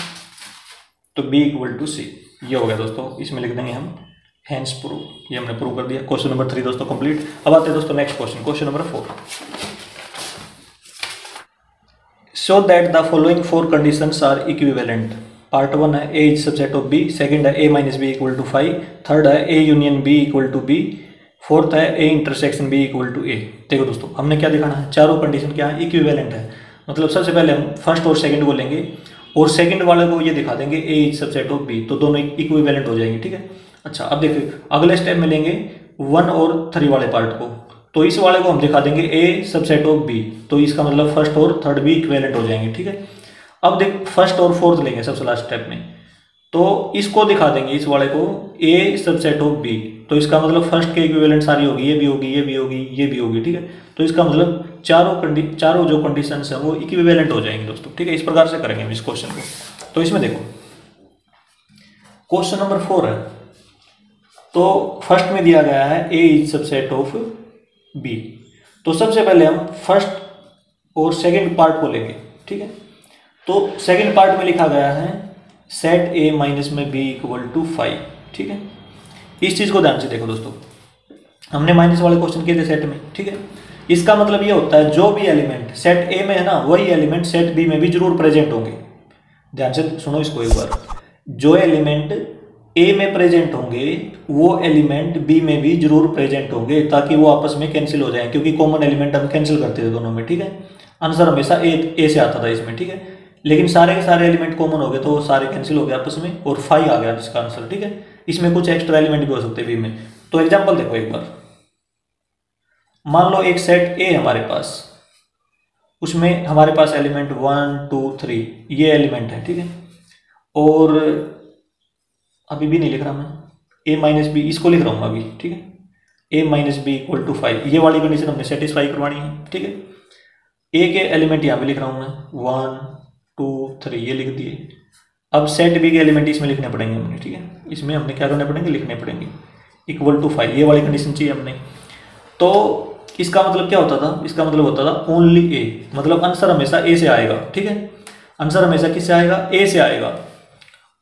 तो b इक्वल टू सी, ये हो गया दोस्तों। इसमें लिख देंगे हम हैंस प्रूव, ये हमने प्रूव कर दिया। क्वेश्चन नंबर 3 दोस्तों कंप्लीट। अब आते हैं दोस्तों next question, question number 4। Show that the following 4 conditions are equivalent. Part 1 है a is subset of b, second है a minus b equal to 5, third है a union b equal to b, fourth है a intersection b equal to a। देखो दोस्तों हमने क्या दिखाना है, चारों कंडीशन क्या है, इक्विवेलेंट है। मतलब सबसे पहले हम फर्स्ट और सेकंड को लेंगे और सेकंड वाले को ये दिखा देंगे a is subset of b, तो दोनों इक्विवेलेंट हो जाएंगे, ठीक है। अच्छा अब देखिए अगले स्टेप में लेंगे 1 और 3 वाले पार्ट को, तो इस वाले को हम दिखा देंगे a सबसेट ऑफ b, तो इसका मतलब फर्स्ट और थर्ड भी इक्विवेलेंट हो जाएंगे, ठीक है। अब देख फर्स्ट और फोर्थ लेंगे सबसे लास्ट स्टेप में, तो इसको दिखा देंगे इस वाले को a सबसेट ऑफ b, तो इसका मतलब फर्स्ट के इक्विवेलेंट सारी होगी, ये भी होगी, ये भी होगी, ये भी होगी, ठीक है। तो इसका मतलब चारों जो कंडीशंस है वो इक्विवेलेंट हो जाएंगे दोस्तों, ठीक है। इस प्रकार से करेंगे हम इस क्वेश्चन को। तो इसमें देखो क्वेश्चन नंबर 4 है, तो फर्स्ट में दिया गया है a is subset of b, तो सबसे पहले हम फर्स्ट और सेकंड पार्ट को लेंगे, ठीक है। तो सेकंड पार्ट में लिखा गया है सेट a माइनस में b इक्वल टू 5, ठीक है। इस चीज़ को ध्यान से देखो दोस्तों, हमने माइनस वाले क्वेश्चन किए थे सेट में, ठीक है। इसका मतलब ये होता है जो भी एलिमेंट सेट a में है ना, वही एलिमेंट सेट b में भी जरूर प्रेजेंट होंगे। ध्यान से सुनो इसको एक बार, जो एलिमेंट a में प्रेजेंट होंगे वो एलिमेंट b में भी जरूर प्रेजेंट होंगे, ताकि वो आपस में कैंसिल हो जाए, क्योंकि कॉमन एलिमेंट हम कैंसिल करते थे दोनों में, ठीक है। आंसर हमेशा a से आता था इसमें, ठीक है। लेकिन सारे के सारे एलिमेंट कॉमन हो गए तो वो सारे कैंसिल हो गए आपस में, और 5 आ गया जिसका आंसर, ठीक है। इसमें कुछ एक्स्ट्रा एलिमेंट भी हो सकते हैं b में। तो एग्जांपल देखो एक बार, मान लो एक सेट a हमारे पास, उसमें हमारे पास एलिमेंट 1 2 3 ये एलिमेंट है, ठीक है। और अभी भी नहीं लिख रहा मैं, a माइनस बी इसको लिख रहा हूँ अभी, ठीक है। a minus B equal to 5, ये वाली कंडीशन हमने सेटिस्फाई करवानी है, ठीक है। a के एलिमेंट यहाँ पे लिख रहा हूँ मैं 1 2 3 ये लिख दिए। अब सेट b के एलिमेंट इसमें लिखने पड़ेंगे हमने, ठीक है। इसमें हमने क्या करने पड़ेंगे, लिखने पड़ेंगे इक्वल टू 5, ये वाली कंडीशन चाहिए हमने। तो इसका मतलब क्या होता था, इसका मतलब होता था ओनली a, मतलब आंसर हमेशा a से आएगा, ठीक है। आंसर हमेशा किससे आएगा, a से आएगा,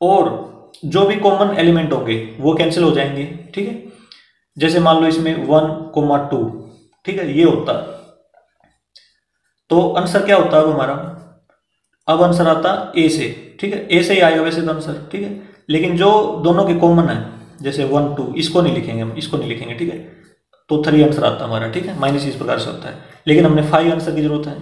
और जो भी कॉमन एलिमेंट होंगे वो कैंसिल हो जाएंगे, ठीक है। जैसे मान लो इसमें 1 2, ठीक है, ये होता, तो आंसर क्या होता है अब हमारा, अब आंसर आता ए से, ठीक है। ए से ही आएगा वैसे तो आंसर, ठीक है। लेकिन जो दोनों के कॉमन है, जैसे 1 2 इसको नहीं लिखेंगे हम, इसको नहीं लिखेंगे, ठीक है। तो 3 आंसर आता हमारा, ठीक है। माइनस इस प्रकार से होता है, लेकिन हमने 5 आंसर की जरूरत है,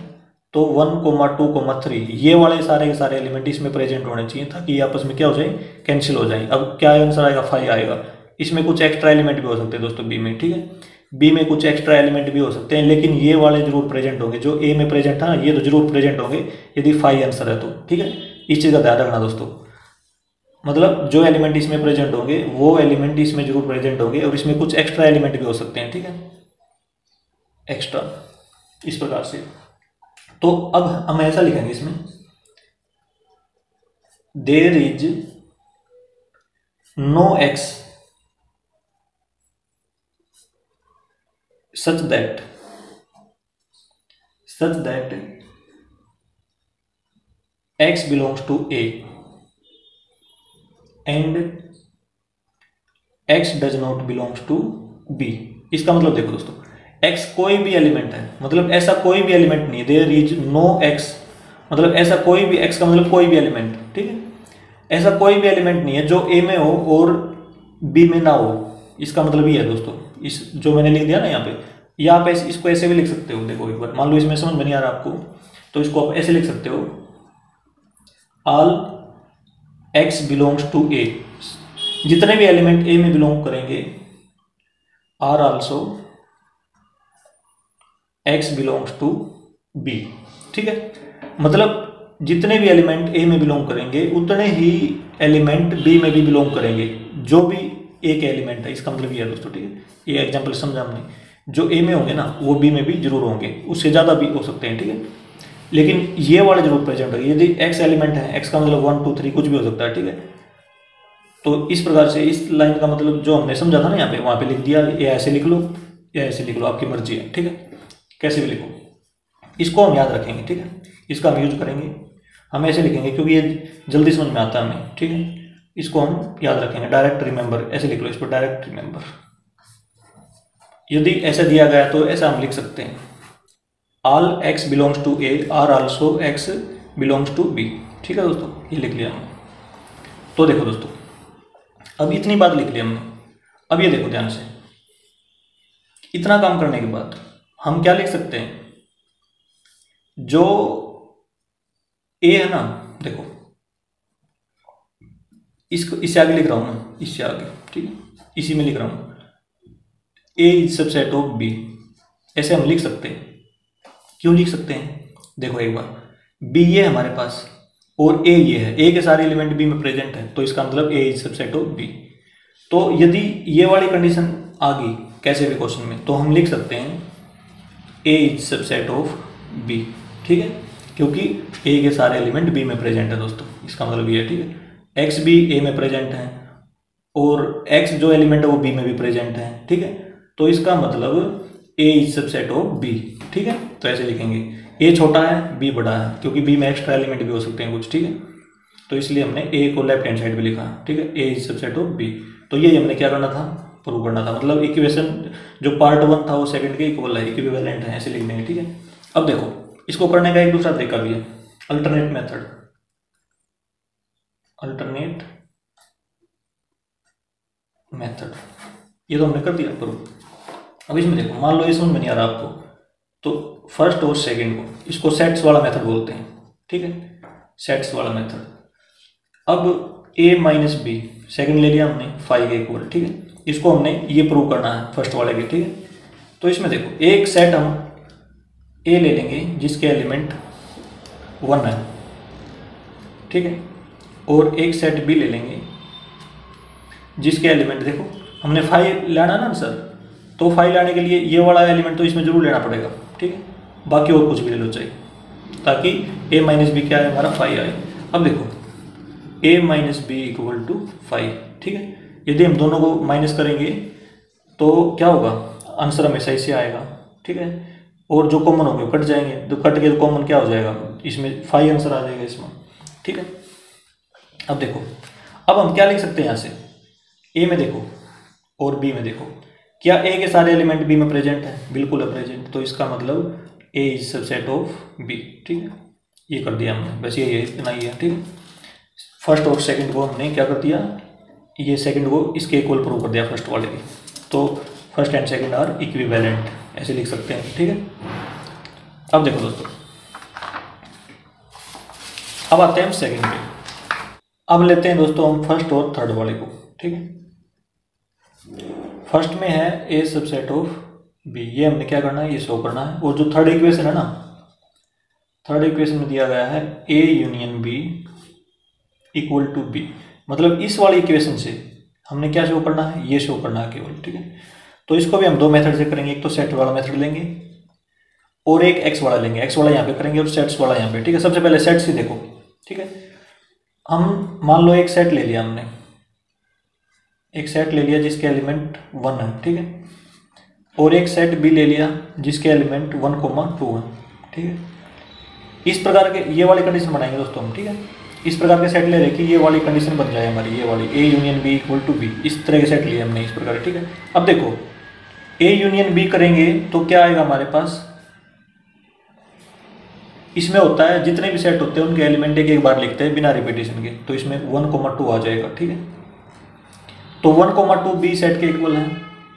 तो 1 2 3 ये वाले सारे के सारे एलिमेंट इसमें प्रेजेंट होने चाहिए, ताकि ये आपस में क्या हो जाए, कैंसिल हो जाए। अब क्या आंसर आएगा, 5 आएगा। इसमें कुछ एक्स्ट्रा एलिमेंट भी हो सकते हैं दोस्तों बी में, ठीक है। बी में कुछ एक्स्ट्रा एलिमेंट भी हो सकते हैं, लेकिन ये वाले जरूर प्रेजेंट होंगे, जो ए में प्रेजेंट था ये तो जरूर प्रेजेंट होंगे यदि 5 आंसर है तो, ठीक है। इस चीज़ का ध्यान रखना दोस्तों, मतलब जो एलिमेंट इसमें प्रेजेंट होंगे वो एलिमेंट इसमें जरूर प्रेजेंट होंगे, और इसमें कुछ एक्स्ट्रा एलिमेंट भी हो सकते हैं, ठीक है, एक्स्ट्रा, इस प्रकार से। तो अब हम ऐसा लिखेंगे इसमें, there is no x such that x belongs to A and x does not belongs to B। इसका मतलब देखो दोस्तों, x कोई भी एलिमेंट है, मतलब ऐसा कोई भी एलिमेंट नहीं है, देयर इज नो x, मतलब ऐसा कोई भी, x का मतलब कोई भी एलिमेंट, ठीक है। ऐसा कोई भी एलिमेंट नहीं है जो A में हो और B में ना हो, इसका मतलब ये है दोस्तों। इस जो मैंने लिख दिया ना यहाँ पे, या आप इसको ऐसे भी लिख सकते हो। देखो एक बार मान लो इसमें समझ में नहीं आ रहा आपको, तो इसको आप ऐसे लिख सकते हो, all x belongs to A, जितने भी एलिमेंट A में बिलोंग करेंगे, are also x belongs to B, ठीक है। मतलब जितने भी एलिमेंट ए में बिलोंग करेंगे उतने ही एलिमेंट बी में भी बिलोंग करेंगे, जो भी ए के एलिमेंट है, इसका मतलब ये है दोस्तों, ठीक है। ये एग्जांपल समझा हमने, जो ए में होंगे ना वो बी में भी जरूर होंगे, उससे ज़्यादा भी हो सकते हैं, ठीक है। लेकिन ये वाले जरूर प्रेजेंट है। यदि एक्स एलिमेंट है, एक्स का मतलब 1 2 3 कुछ भी हो सकता है, ठीक है। तो इस प्रकार से इस लाइन का मतलब जो हमने समझा था ना यहाँ पे, वहाँ पे लिख दिया, या ऐसे लिख लो या ऐसे लिख लो, आपकी मर्जी है, ठीक है, कैसे भी लिखो। इसको हम याद रखेंगे, ठीक है, इसका हम यूज करेंगे। हम ऐसे लिखेंगे क्योंकि ये जल्दी समझ में आता है हमें, ठीक है। इसको हम याद रखेंगे, डायरेक्ट रिमेंबर, ऐसे लिख लो इसको, डायरेक्ट रिमेंबर। यदि ऐसा दिया गया तो ऐसा हम लिख सकते हैं, all x belongs to A are also x belongs to B, ठीक है दोस्तों, ये लिख लिया हमने। तो देखो दोस्तों, अब इतनी बात लिख ली हमने। अब ये देखो ध्यान से, इतना काम करने के बाद हम क्या लिख सकते हैं, जो ए है ना, देखो इसको इससे आगे लिख रहा हूं मैं, इससे आगे, ठीक है, इसी में लिख रहा हूं, ए इज सबसेट ऑफ बी, ऐसे हम लिख सकते हैं। क्यों लिख सकते हैं, देखो एक बार, बी ये है हमारे पास और ए ये है, ए के सारे एलिमेंट बी में प्रेजेंट है, तो इसका मतलब A is subset of B. तो यदि ये वाली कंडीशन आ गई कैसे भी क्वेश्चन में, तो हम लिख सकते हैं ए इज सबसेट ऑफ बी, ठीक है, क्योंकि ए के सारे एलिमेंट बी में प्रेजेंट है दोस्तों, इसका मतलब ये है, ठीक है। एक्स भी ए में प्रेजेंट है और एक्स जो एलिमेंट है वो बी में भी प्रेजेंट है, ठीक है। तो इसका मतलब A is subset of B, ठीक है। तो ऐसे लिखेंगे, ए छोटा है बी बड़ा है, क्योंकि बी में एक्स्ट्रा एलिमेंट भी हो सकते हैं कुछ, ठीक है। तो इसलिए हमने ए को लेफ्ट हैंड साइड पे लिखा, ठीक है, A is subset of B. तो ये हमने क्या करना था, प्रूव करना था, मतलब इक्वेशन जो पार्ट 1 था वो सेकंड के इक्वल है, इक्विवेलेंट है, ऐसे लिख देंगे, ठीक है। अब देखो, इसको करने का एक दूसरा तरीका भी है, अल्टरनेट मेथड, अल्टरनेट मेथड, ये तो हमने कर दिया प्रूव। अब इसमें देखो, मान लो ये समझ में नहीं आ रहा आपको, तो फर्स्ट और सेकंड को, इसको सेट्स वाला मेथड बोलते हैं, ठीक है, सेट्स वाला मेथड। अब ए माइनस बी सेकेंड ले लिया हमने 5 के इक्वल, ठीक है, इसको हमने ये प्रूव करना है फर्स्ट वाले के, ठीक है। तो इसमें देखो, एक सेट हम ए ले लेंगे जिसके एलिमेंट 1 है, ठीक है, और एक सेट बी ले लेंगे जिसके एलिमेंट, देखो हमने 5 लाना ना सर, तो 5 लाने के लिए ये वाला एलिमेंट तो इसमें जरूर लेना पड़ेगा, ठीक है, बाकी और कुछ भी ले लो चाहिए, ताकि ए माइनस बी क्या है हमारा 5 आए। अब देखो, ए माइनस बी इक्वल टू 5, ठीक है। यदि हम दोनों को माइनस करेंगे तो क्या होगा, आंसर हमेशा इससे आएगा, ठीक है, और जो कॉमन होंगे कट जाएंगे, तो कट के कॉमन क्या हो जाएगा, इसमें 5 आंसर आ जाएगा इसमें, ठीक है। अब देखो, अब हम क्या लिख सकते हैं यहाँ से, ए में देखो और बी में देखो, क्या ए के सारे एलिमेंट बी में प्रेजेंट है, बिल्कुल है प्रेजेंट, तो इसका मतलब A is subset of B, ठीक है, ये कर दिया हमने, बस ये इतना ही है, ठीक है। फर्स्ट और सेकंड को हमने क्या कर दिया, ये सेकंड को इसके इक्वल प्रूव कर दिया फर्स्ट वाले की, तो first and second are equivalent, ऐसे लिख सकते हैं, ठीक है। अब देखो दोस्तों, अब आते हैं हम सेकंड पे। अब लेते हैं दोस्तों हम फर्स्ट और थर्ड वाले को, ठीक है। फर्स्ट में है ए सबसेट ऑफ बी, ये हमने क्या करना है, ये शो करना है। और जो थर्ड इक्वेशन है ना, थर्ड इक्वेशन में दिया गया है A union B equal to B, मतलब इस वाली इक्वेशन से हमने क्या शो करना है, ये शो करना है केवल, ठीक है। तो इसको भी हम दो मेथड से करेंगे, एक तो सेट वाला मेथड लेंगे और एक एक्स वाला लेंगे, एक्स वाला यहाँ पे करेंगे और सेट्स वाला यहाँ पे, ठीक है। सबसे पहले सेट्स ही देखो, ठीक है। हम मान लो एक सेट ले लिया हमने, एक सेट ले लिया जिसके एलिमेंट 1 है, ठीक है, और एक सेट बी ले लिया जिसके एलिमेंट 1,2 है, ठीक है। इस प्रकार के ये वाली कंडीशन बनाएंगे दोस्तों हम, ठीक है। इस प्रकार के सेट ले रहे कि ये वाली कंडीशन बन जाए हमारी, ये वाली A union B equal to B, इस तरह के सेट लिए हमने इस प्रकार, ठीक है। अब देखो, ए यूनियन बी करेंगे तो क्या आएगा हमारे पास, इसमें होता है जितने भी सेट होते हैं उनके एलिमेंट एक बार लिखते हैं बिना रिपीटेशन के, तो इसमें 1,2 आ जाएगा, ठीक है। तो 1,2 बी सेट के इक्वल है,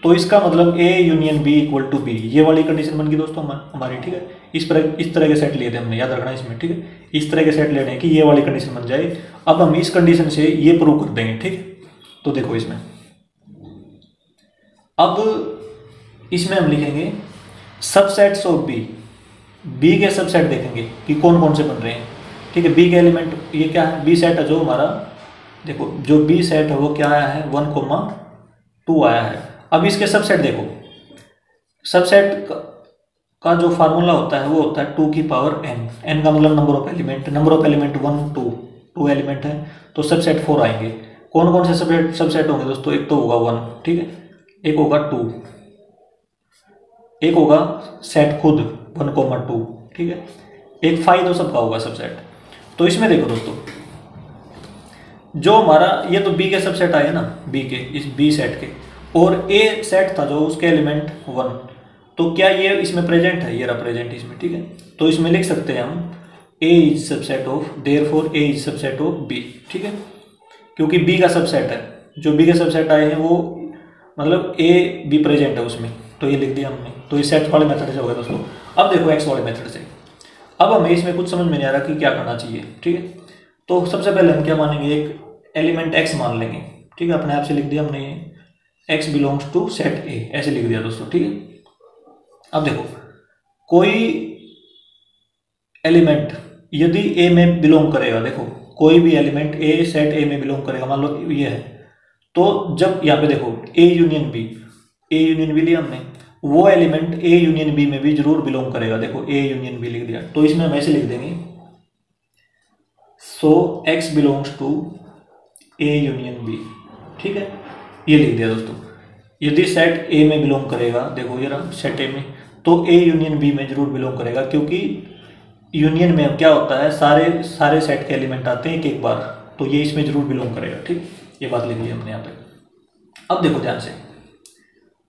तो इसका मतलब A union B equal to B, ये वाली कंडीशन बन गई दोस्तों हमारी, ठीक है। इस तरह के सेट लिए थे हमने, याद रखना इसमें, ठीक है। इस तरह के सेट लेने कि ये वाली कंडीशन बन जाए। अब हम इस कंडीशन से ये प्रूव कर देंगे, ठीक है। तो देखो इसमें, अब इसमें हम लिखेंगे सबसेट्स ऑफ बी, बी के सबसेट देखेंगे कि कौन कौन से बन रहे हैं। ठीक है, बी के एलिमेंट ये क्या है, बी सेट है जो हमारा, देखो जो बी सेट है वो क्या आया है 1,2 आया है। अब इसके सबसेट देखो, सबसेट का जो फार्मूला होता है वो होता है 2 की पावर n। n का मतलब number of element, number of element 1 2 element है तो सबसेट 4 आएंगे। कौन कौन से सबसेट होंगे दोस्तों, एक तो होगा 1, ठीक है, एक होगा 2, एक होगा सेट खुद 1,2, ठीक है, एक 5 तो सबका होगा सबसेट। तो इसमें देखो दोस्तों, जो हमारा ये तो बी के सबसेट आए ना, बी के इस बी सेट के, और ए सेट था जो उसके एलिमेंट 1, तो क्या ये इसमें प्रेजेंट है, ये रहा प्रेजेंट इसमें, ठीक है। तो इसमें लिख सकते हैं हम A is subset of, therefore A is subset of B, ठीक है, क्योंकि बी का सबसेट है, जो बी के सबसेट आए हैं वो मतलब ए बी प्रेजेंट है उसमें, तो ये लिख दिया हमने। तो ये सेट वाले मेथड से हो गया दोस्तों। अब देखो एक्स वाले मेथड से, अब हमें इसमें कुछ समझ में नहीं आ रहा कि क्या करना चाहिए, ठीक है। तो सबसे पहले हम क्या मानेंगे, एक एलिमेंट एक्स मान लेंगे, ठीक है, अपने आप से लिख दिया हमने ये x belongs to set A, ऐसे लिख दिया दोस्तों, ठीक है। अब देखो कोई एलिमेंट यदि ए में बिलोंग करेगा, देखो कोई भी एलिमेंट ए सेट ए में बिलोंग करेगा, मान लो ये है, तो जब यहाँ पे देखो A union B, A union B लिया हमने, वो एलिमेंट ए यूनियन बी में भी जरूर बिलोंग करेगा, देखो ए यूनियन बी लिख दिया। तो इसमें हम ऐसे लिख देंगे, so x belongs to A union B, ठीक है, ये लिख दिया दोस्तों। यदि सेट ए में बिलोंग करेगा, देखो ये रहा सेट ए में, तो ए यूनियन बी में जरूर बिलोंग करेगा, क्योंकि यूनियन में क्या होता है, सारे सारे सेट के एलिमेंट आते हैं एक बार, तो ये इसमें जरूर बिलोंग करेगा, ठीक, ये बात लिख ली हमने यहाँ पे। अब देखो ध्यान से,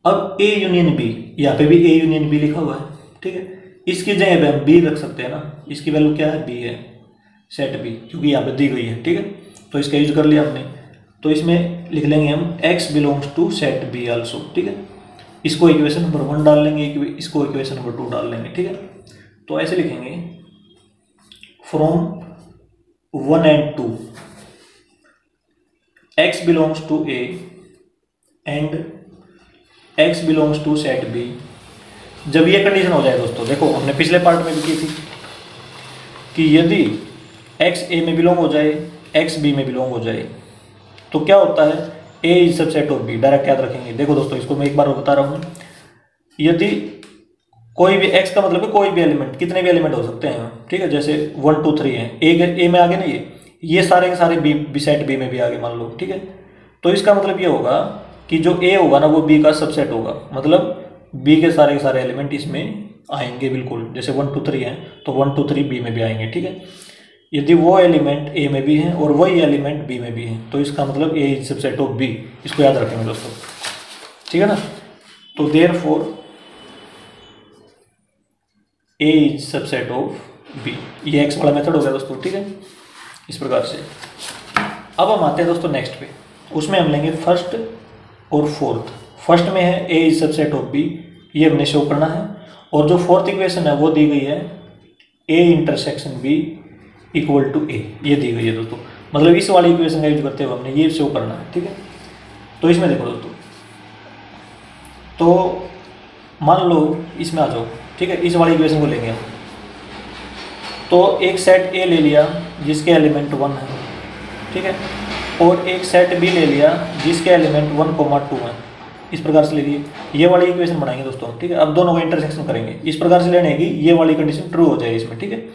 अब ए यूनियन बी, यहाँ पे भी ए यूनियन बी लिखा हुआ है, ठीक है, इसकी जगह पे हम बी रख सकते हैं ना, इसकी वैल्यू क्या है, बी है, सेट बी, क्योंकि यहाँ पे दी गई है, ठीक है, तो इसका यूज कर लिया हमने। तो इसमें लिख लेंगे हम x belongs to set B also, ठीक है, इसको इक्वेशन नंबर 1 डाल लेंगे, इसको इक्वेशन नंबर 2 डाल लेंगे, ठीक है। तो ऐसे लिखेंगे from 1 and 2 x belongs to A and x belongs to set B. जब ये कंडीशन हो जाए दोस्तों, देखो हमने पिछले पार्ट में भी की थी कि यदि एक्स ए में बिलोंग हो जाए, एक्स बी में बिलोंग हो जाए, तो क्या होता है, A is subset of B, direct याद रखेंगे। देखो दोस्तों इसको मैं एक बार बता रहा हूँ, यदि कोई भी एक्स का मतलब है कोई भी एलिमेंट, कितने भी एलिमेंट हो सकते हैं, ठीक है, जैसे 1 2 3 है, ए में आगे नहीं है, ये सारे के सारे बी सेट बी में भी आगे मान लो, ठीक है। तो इसका मतलब ये होगा कि जो ए होगा ना वो बी का सबसेट होगा, मतलब बी के सारे एलिमेंट इसमें आएंगे बिल्कुल, जैसे 1 2 3 है तो 1 2 3 बी में भी आएंगे, ठीक है। यदि वो एलिमेंट ए में भी है और वही एलिमेंट बी में भी है, तो इसका मतलब A is subset of B, इसको याद रखेंगे दोस्तों, ठीक है ना। तो therefore A is subset of B, ये एक्स वाला मेथड हो गया दोस्तों, ठीक है, इस प्रकार से। अब हम आते हैं दोस्तों नेक्स्ट पे, उसमें हम लेंगे फर्स्ट और फोर्थ। फर्स्ट में है A is subset of B, ये हमने शो करना है, और जो फोर्थ इक्वेशन है वो दी गई है A intersection B equal to A, ये दी गई है दोस्तों, मतलब इस वाली इक्वेशन का यूज करते हुए हमने ये शो करना है, ठीक है। तो इसमें देखो दोस्तों, तो मान लो इसमें आ जाओ, ठीक है, इस वाली इक्वेशन को लेंगे हम, तो एक सेट ए ले लिया जिसके एलिमेंट 1 है, ठीक है, और एक सेट बी ले लिया जिसके एलिमेंट 1,2 है, इस प्रकार से ले लिए, ये वाली इक्वेशन बनाएंगे दोस्तों, ठीक है। अब दोनों का इंटरसेक्शन करेंगे, इस प्रकार से लेने की ये वाली कंडीशन ट्रू हो जाए इसमें, ठीक है,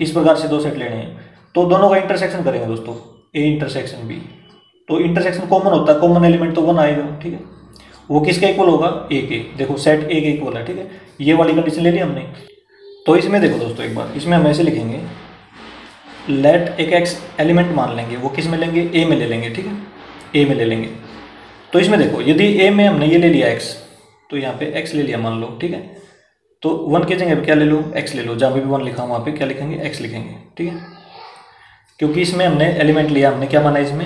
इस प्रकार से दो सेट लेने हैं, तो दोनों का इंटरसेक्शन करेंगे दोस्तों, ए इंटरसेक्शन बी। तो इंटरसेक्शन कॉमन होता है, कॉमन एलिमेंट तो 1 आएगा, ठीक है, वो किसके इक्वल होगा, ए के, देखो सेट ए के इक्वल है, ठीक है, ये वाली कंडीशन ले ली हमने। तो इसमें देखो दोस्तों एक बार, इसमें हम ऐसे लिखेंगे, लेट एक एक्स एलिमेंट मान लेंगे, वो किस में लेंगे, ए में ले लेंगे, ठीक है, ए में ले लेंगे। तो इसमें देखो यदि ए में हमने ये ले लिया एक्स, तो यहाँ पे एक्स ले लिया मान लो, ठीक है, तो 1 की जगह पे क्या ले लो, एक्स ले लो, जहाँ पे भी 1 लिखा वहाँ पे क्या लिखेंगे, एक्स लिखेंगे, ठीक है, क्योंकि इसमें हमने एलिमेंट लिया, हमने क्या माना इसमें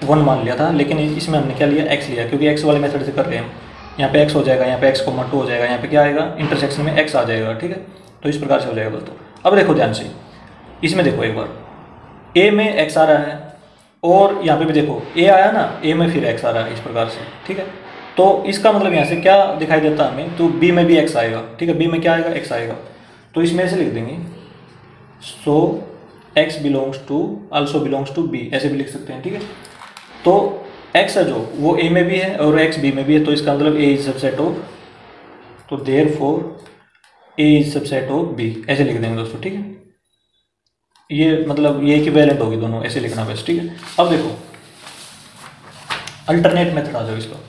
1 मान लिया था, लेकिन इसमें हमने क्या लिया, एक्स लिया, क्योंकि एक्स वाले मेथड से कर रहे हैं हम, यहाँ पे एक्स हो जाएगा, यहाँ पे एक्स 2 हो जाएगा, यहाँ पे क्या आएगा, इंटरसेक्शन में एक्स आ जाएगा, ठीक है। तो इस प्रकार से हो जाएगा दोस्तों। अब देखो ध्यान से, इसमें देखो एक बार, ए में एक्स आ रहा है, और यहाँ पे भी देखो ए आया ना, ए में फिर एक्स आ रहा है, इस प्रकार से, ठीक है। तो इसका मतलब यहाँ से क्या दिखाई देता है हमें, तो बी में भी एक्स आएगा, ठीक है, बी में क्या आएगा, एक्स आएगा। तो इसमें ऐसे लिख देंगे, so x belongs to also belongs to b, ऐसे भी लिख सकते हैं, ठीक है। तो x है जो वो a में भी है और x b में भी है, तो इसका मतलब a इज सबसेट ऑफ, तो therefore a is subset of b, ऐसे लिख देंगे दोस्तों, ठीक है। ये मतलब ये इक्विवेलेंट होगी दोनों, ऐसे लिखना बस, ठीक है। अब देखो अल्टरनेट मेथड आ जाओ इसका,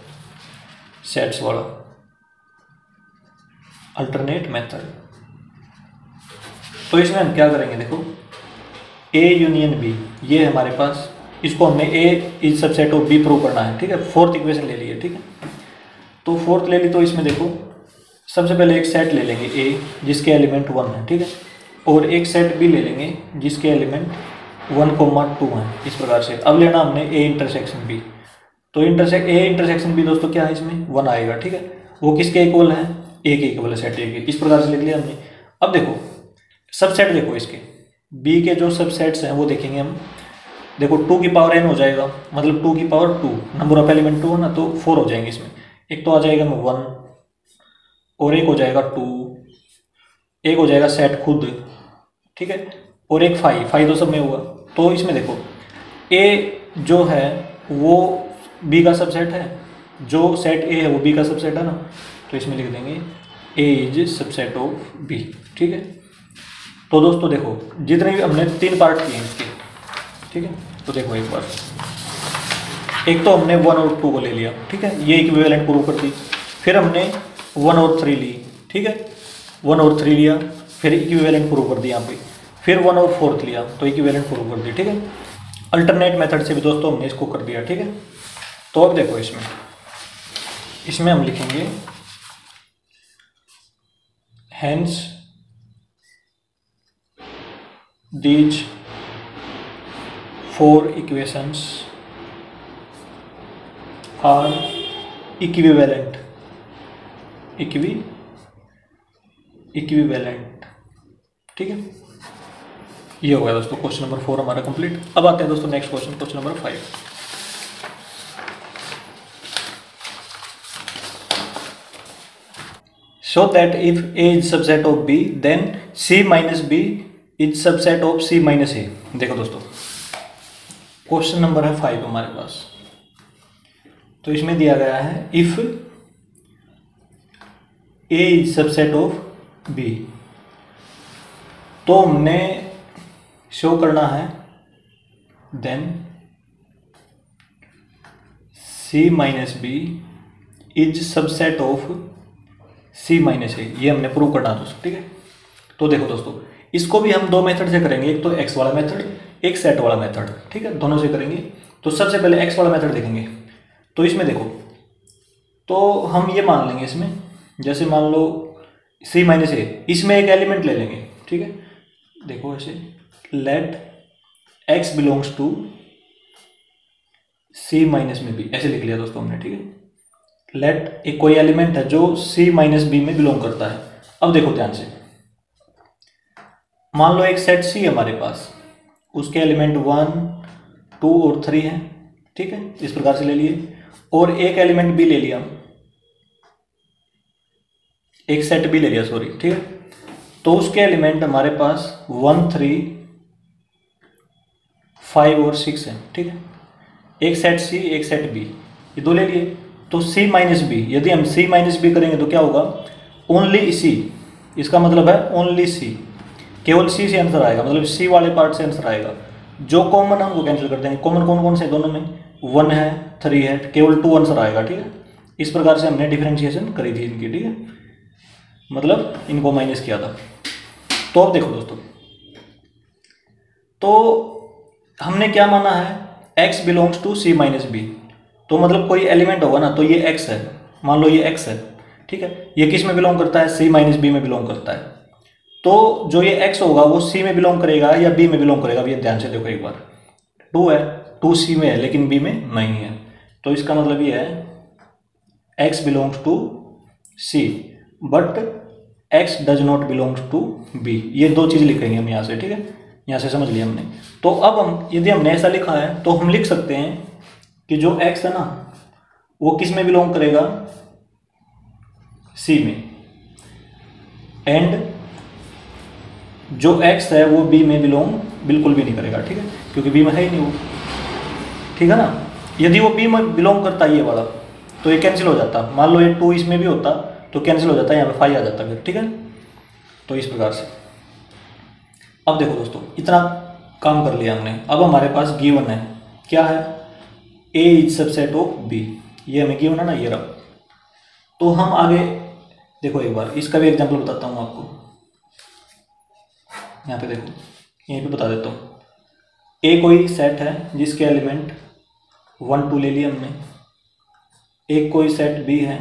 सेट्स वाला अल्टरनेट मेथड। तो इसमें हम क्या करेंगे, देखो A यूनियन B ये है हमारे पास, इसको हमने A is subset of B prove करना है, ठीक है। फोर्थ इक्वेशन ले ली है, ठीक है। तो फोर्थ ले ली, तो इसमें देखो सबसे पहले एक सेट ले लेंगे A जिसके एलिमेंट 1 है, ठीक है, और एक सेट B ले लेंगे जिसके एलिमेंट 1,2 है, इस प्रकार से। अब लेना हमने A इंटरसेक्शन B, तो A इंटरसेक्शन B दोस्तों क्या है, इसमें 1 आएगा, ठीक है। वो किसके इक्वल है, A के इक्वल है, सेट A के, इस प्रकार से लिख लिया हमने। अब देखो सबसेट देखो इसके B के जो सबसेट्स हैं वो देखेंगे हम। देखो 2 की पावर n हो जाएगा, मतलब 2 की पावर 2, नंबर ऑफ एलिमेंट 2 है ना, तो 4 हो जाएंगे इसमें। एक तो आ जाएगा 1 और एक हो जाएगा 2, एक हो जाएगा सेट खुद, ठीक है, और एक 5 तो सब में हुआ। तो इसमें देखो A जो है वो B का सबसेट है, जो सेट A है वो B का सबसेट है ना, तो इसमें लिख देंगे A is subset of B, ठीक है। तो दोस्तों देखो जितने भी हमने 3 पार्ट किए हैं इसके, ठीक है। तो देखो एक बार, एक तो हमने 1 और 2 को ले लिया, ठीक है, ये इक्विवेलेंट प्रूव कर दी। फिर हमने 1 और 3 ली, ठीक है, 1 और 3 लिया, फिर इक्विवेलेंट प्रूव कर दी यहाँ पे। फिर 1 और 4 लिया तो इक्विवेलेंट प्रूव कर दी, ठीक है। अल्टरनेट मेथड से भी दोस्तों हमने इसको कर दिया, ठीक है। तो अब देखो इसमें हम लिखेंगे hence these 4 equations are equivalent, ठीक है। ये हो गया दोस्तों क्वेश्चन नंबर 4 हमारा कंप्लीट। अब आते हैं दोस्तों next question, question number 5। So that if A is subset of B, then C minus B is subset of C minus A। देखो दोस्तों क्वेश्चन नंबर है 5 हमारे पास, तो इसमें दिया गया है if A is subset of B, तो हमने शो करना है then C minus B is subset of C minus A, ये हमने प्रूव करना है दोस्तों, ठीक है। तो देखो दोस्तों इसको भी हम 2 मेथड से करेंगे, एक तो x वाला मेथड, एक सेट वाला मेथड, ठीक है, दोनों से करेंगे। तो सबसे पहले x वाला मेथड देखेंगे। तो इसमें देखो, तो हम ये मान लेंगे इसमें, जैसे मान लो C माइनस A, इसमें एक एलिमेंट ले लेंगे, ठीक है। देखो ऐसे let x belongs to C minus में B, ऐसे लिख लिया दोस्तों हमने, ठीक है। लेट एक कोई एलिमेंट है जो C माइनस B में बिलोंग करता है। अब देखो ध्यान से, मान लो एक सेट C है हमारे पास, उसके एलिमेंट 1, 2 और 3 हैं, ठीक है, इस प्रकार से ले लिए। और एक एलिमेंट B ले लिया, एक सेट B ले लिया, सॉरी, ठीक है। तो उसके एलिमेंट हमारे पास 1, 3, 5 और 6 हैं, ठीक है। एक सेट C, एक सेट B, ये 2 ले लिए। तो C माइनस B, यदि हम C माइनस B करेंगे तो क्या होगा, ओनली C, इसका मतलब है ओनली C, केवल C से आंसर आएगा, मतलब C वाले पार्ट से आंसर आएगा। जो कॉमन है उनको कैंसिल कर देंगे। कॉमन कौन कौन से दोनों में, 1 है, 3 है, केवल 2 आंसर आएगा, ठीक है। इस प्रकार से हमने डिफरेंशिएशन करी थी इनकी, ठीक है, मतलब इनको माइनस किया था। तो अब देखो दोस्तों, तो हमने क्या माना है, x belongs to C minus B, तो मतलब कोई एलिमेंट होगा ना, तो ये x है, मान लो ये x है, ठीक है। ये किस में बिलोंग करता है, C माइनस B में बिलोंग करता है। तो जो ये x होगा वो C में बिलोंग करेगा या B में बिलोंग करेगा, ये ध्यान से देखो एक बार। 2 है, 2 C में है लेकिन B में नहीं है, तो इसका मतलब ये है x belongs to C but x does not belongs to B। ये 2 चीज़ लिखेंगे हम यहाँ से, ठीक है, यहाँ से समझ लिया हमने। तो अब हम यदि हमने ऐसा लिखा है तो हम लिख सकते हैं कि जो x है ना वो किस में बिलोंग करेगा, C में, एंड जो x है वो b में बिलोंग बिल्कुल भी नहीं करेगा, ठीक है, क्योंकि b में है ही नहीं वो, ठीक है ना। यदि वो b में बिलोंग करता ये वाला तो ये कैंसिल हो जाता, मान लो ये 2 इसमें भी होता तो कैंसिल हो जाता, यहाँ पे 5 आ जाता फिर, ठीक है। तो इस प्रकार से अब देखो दोस्तों, इतना काम कर लिया हमने। अब हमारे पास गिवन है, क्या है, a is subset of b, ये हमें गिवन है ना, ये रहा। तो हम आगे देखो एक बार इसका भी एग्जांपल बताता हूँ आपको। यहाँ पे देखो, यहीं पे बता देता हूँ। a कोई सेट है जिसके एलिमेंट 1 2 ले लिए हमने। एक कोई सेट b है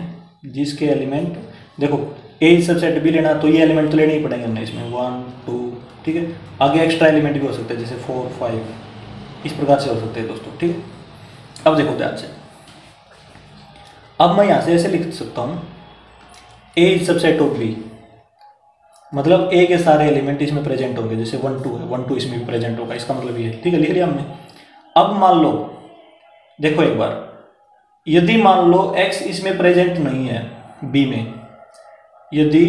जिसके एलिमेंट, देखो a सबसेट b लेना तो ये एलिमेंट तो लेने ही पड़ेंगे हमने इसमें 1 2, ठीक है। आगे एक्स्ट्रा एलिमेंट भी हो सकते हैं जैसे 4 5, इस प्रकार से हो सकते हैं दोस्तों, ठीक है। अब देखो ध्यान से, अब मैं यहाँ से ऐसे लिख सकता हूँ a is subset of b, मतलब a के सारे एलिमेंट इसमें प्रेजेंट होंगे, जैसे 1 2 है 1 2 इसमें भी प्रेजेंट होगा, इसका मतलब ये है, ठीक है, लिख लिया हमने। अब मान लो, देखो एक बार, यदि मान लो x इसमें प्रेजेंट नहीं है b में, यदि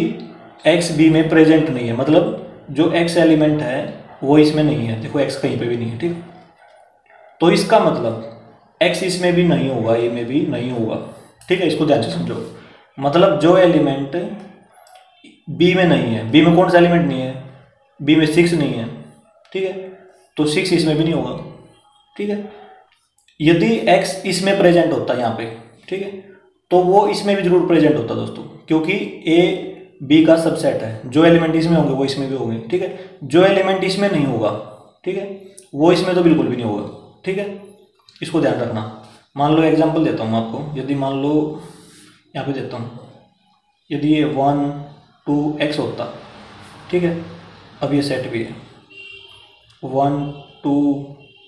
x b में प्रेजेंट नहीं है, मतलब जो x एलिमेंट है वो इसमें नहीं है, देखो x कहीं पे भी नहीं है, ठीक। तो इसका मतलब x इसमें भी नहीं होगा, a में भी नहीं होगा, ठीक है, इसको ध्यान से समझो। मतलब जो एलिमेंट b में नहीं है, b में कौन सा एलिमेंट नहीं है, b में 6 नहीं है, ठीक है, तो 6 इसमें भी नहीं होगा, ठीक है। यदि x इसमें प्रेजेंट होता है यहाँ पे, ठीक है, तो वो इसमें भी जरूर प्रेजेंट होता दोस्तों, क्योंकि a b का सबसेट है, जो एलिमेंट इसमें होंगे वो इसमें भी होंगे, ठीक है। जो एलिमेंट इसमें नहीं होगा, ठीक है, वो इसमें तो बिल्कुल भी नहीं होगा, ठीक है, इसको ध्यान रखना। मान लो एग्जांपल देता हूँ आपको, यदि मान लो यहाँ पे देता हूँ, यदि ये 1 2 x होता, ठीक है, अब ये सेट भी है 1 2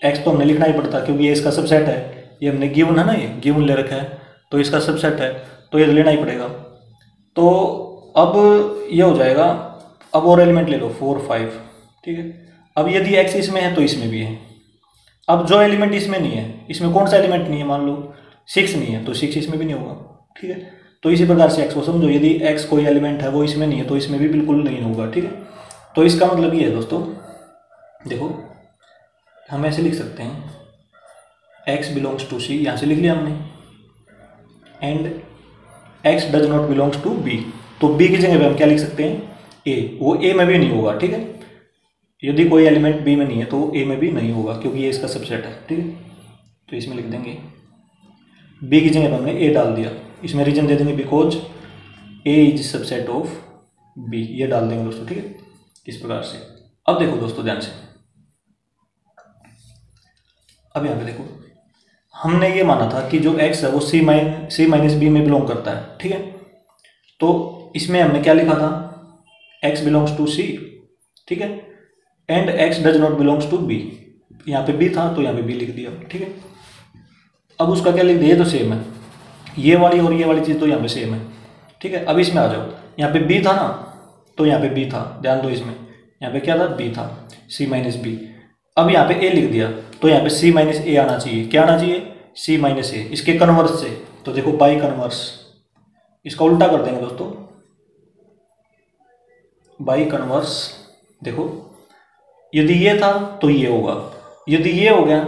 x, तो हमने लिखना ही पड़ता क्योंकि ये इसका सबसेट है, ये हमने गिवन है ना, ये गिवन ले रखा है तो इसका सबसेट है, तो ये लेना ही पड़ेगा। तो अब ये हो जाएगा, अब और एलिमेंट ले लो 4 5, ठीक है। अब यदि x इसमें है तो इसमें भी है। अब जो एलिमेंट इसमें नहीं है, इसमें कौन सा एलिमेंट नहीं है, मान लो 6 नहीं है, तो 6 इसमें भी नहीं होगा, ठीक है। तो इसी प्रकार से x को समझो, यदि x कोई एलिमेंट है वो इसमें नहीं है तो इसमें भी बिल्कुल नहीं होगा, ठीक है। तो इसका मतलब ये है दोस्तों, देखो हम ऐसे लिख सकते हैं x बिलोंग्स टू c, यहाँ से लिख लिया हमने, and x does not belongs to b, तो b की जगह पे हम क्या लिख सकते हैं, a, वो a में भी नहीं होगा, ठीक है। यदि कोई एलिमेंट b में नहीं है तो a में भी नहीं होगा क्योंकि ये इसका सबसेट है, ठीक है। तो इसमें लिख देंगे b की जगह पे हमने a डाल दिया, इसमें रीजन दे देंगे because a is subset of b, ये डाल देंगे दोस्तों, ठीक है, इस प्रकार से। अब देखो दोस्तों ध्यान से, अब यहाँ पे देखो, हमने ये माना था कि जो x है वो c माइनस b में बिलोंग करता है, ठीक है। तो इसमें हमने क्या लिखा था, x बिलोंग्स टू c, ठीक है, and x does not belongs to b, यहाँ पे b था तो यहाँ पे b लिख दिया, ठीक है। अब उसका क्या लिख दिया, ये तो सेम है, ये वाली और ये वाली चीज़ तो यहाँ पे सेम है, ठीक है। अब इसमें आ जाओ, यहाँ पे b था ना, तो यहाँ पे b था, ध्यान दो इसमें, यहाँ पे क्या था, b था, c माइनस b। अब यहाँ पे a लिख दिया तो यहाँ पे c माइनस a आना चाहिए, क्या आना चाहिए, c माइनस a, इसके कन्वर्स से। तो देखो बाई कन्वर्स, इसका उल्टा कर देंगे दोस्तों, बाई कन्वर्स। देखो यदि ये था तो ये होगा, यदि ये हो गया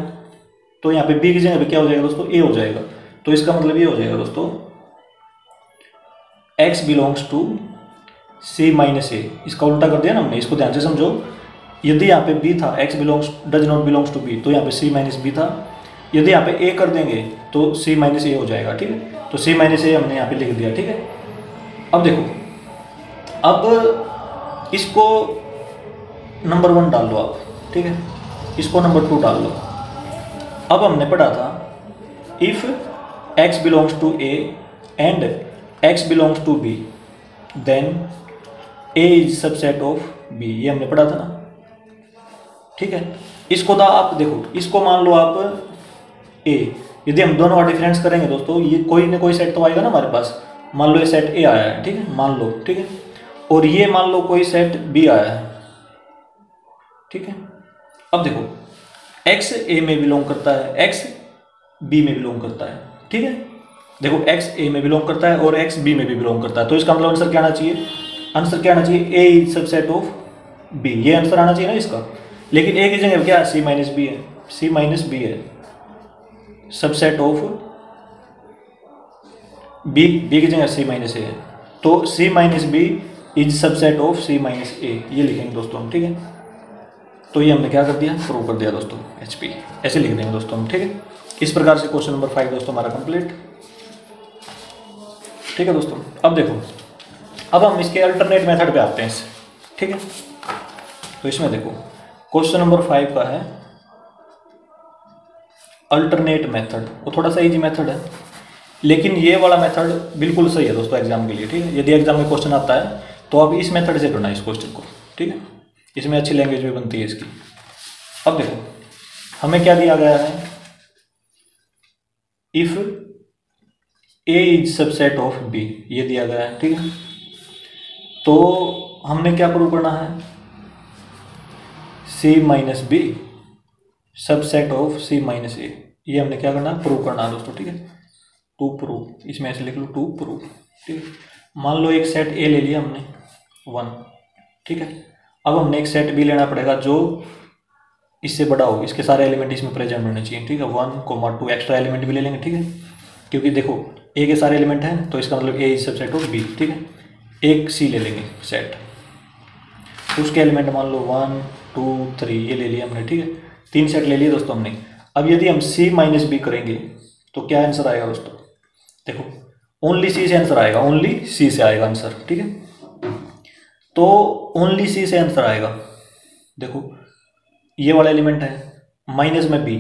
तो यहाँ पे b की जगह पे क्या हो जाएगा दोस्तों, a हो जाएगा। तो इसका मतलब ये हो जाएगा दोस्तों, x belongs to c minus a, इसका उल्टा कर दिया ना हमने, इसको ध्यान से समझो। यदि यहाँ पे b था, x belongs does not belongs to b, तो यहाँ पे c माइनस b था। यदि यहाँ पे a कर देंगे तो c माइनस a हो जाएगा, ठीक है। तो c माइनस a हमने यहाँ पे लिख दिया, ठीक है। अब देखो, अब इसको नंबर 1 डाल लो आप, ठीक है, इसको नंबर 2 डाल लो। अब हमने पढ़ा था if x belongs to a and x belongs to b then a is subset of b, ये हमने पढ़ा था ना, ठीक है। इसको तो आप देखो, इसको मान लो आप a, यदि हम दोनों का डिफरेंस करेंगे दोस्तों, ये कोई ना कोई सेट तो आएगा ना हमारे पास। मान लो ये सेट a आया है, ठीक है, मान लो, ठीक है, और ये मान लो कोई सेट b आया है, ठीक है। अब देखो x a में बिलोंग करता है, x b में बिलोंग करता है, ठीक है। देखो x a में बिलोंग करता है और x b में भी बिलोंग करता है, तो इसका मतलब आंसर क्या आना चाहिए, आंसर क्या आना चाहिए, a is subset of B, ये आंसर आना चाहिए ना इसका। लेकिन ए की जगह क्या सी माइनस बी है, सी माइनस बी है सबसेट ऑफ बी, बी की जगह सी माइनस ए है, तो C minus B is subset of C minus A, ये लिखेंगे दोस्तों हम, ठीक है। तो ये हमने क्या कर दिया, प्रूव कर दिया दोस्तों, एच पी ऐसे लिख देंगे दोस्तों हम, ठीक है। इस प्रकार से क्वेश्चन नंबर 5 दोस्तों हमारा कंप्लीट, ठीक है दोस्तों। अब देखो, अब हम इसके अल्टरनेट मेथड पे आते हैं इससे, ठीक है। तो इसमें देखो क्वेश्चन नंबर 5 का है अल्टरनेट मेथड, वो थोड़ा सा इजी मेथड है, लेकिन ये वाला मेथड बिल्कुल सही है दोस्तों एग्जाम के लिए, ठीक है। यदि एग्जाम में क्वेश्चन आता है तो आप इस मेथड से करना इस क्वेश्चन को, ठीक है। इसमें अच्छी लैंग्वेज भी बनती है इसकी। अब देखो हमें क्या दिया गया है, if A is subset of B, ये दिया गया है, ठीक है। तो हमने क्या प्रूव करना है, C minus B subset of C minus A, ये हमने क्या करना है, प्रूव करना है दोस्तों, ठीक है। टू प्रूव, इसमें ऐसे लिख लो टू प्रूव, ठीक है। मान लो एक सेट ए ले लिया हमने 1, ठीक है। अब हमने एक सेट बी लेना पड़ेगा जो इससे बड़ा हो, इसके सारे एलिमेंट इसमें प्रेजेंट होने चाहिए, ठीक है। 1, 2 एक्स्ट्रा एलिमेंट भी ले लेंगे, ठीक है। क्योंकि देखो ए के सारे एलिमेंट हैं तो इसका मतलब A is subset of B, ठीक है। एक सी ले लेंगे सेट, उसके एलिमेंट मान लो 1, 2, 3 ये ले लिया हमने, ठीक है। 3 सेट ले लिए दोस्तों हमने। अब यदि हम सी माइनस बी करेंगे तो क्या आंसर आएगा दोस्तों, देखो ओनली सी से आंसर आएगा, ओनली सी से आएगा आंसर, ठीक है। तो ओनली सी से आंसर आएगा, देखो ये वाला एलिमेंट है माइनस में बी,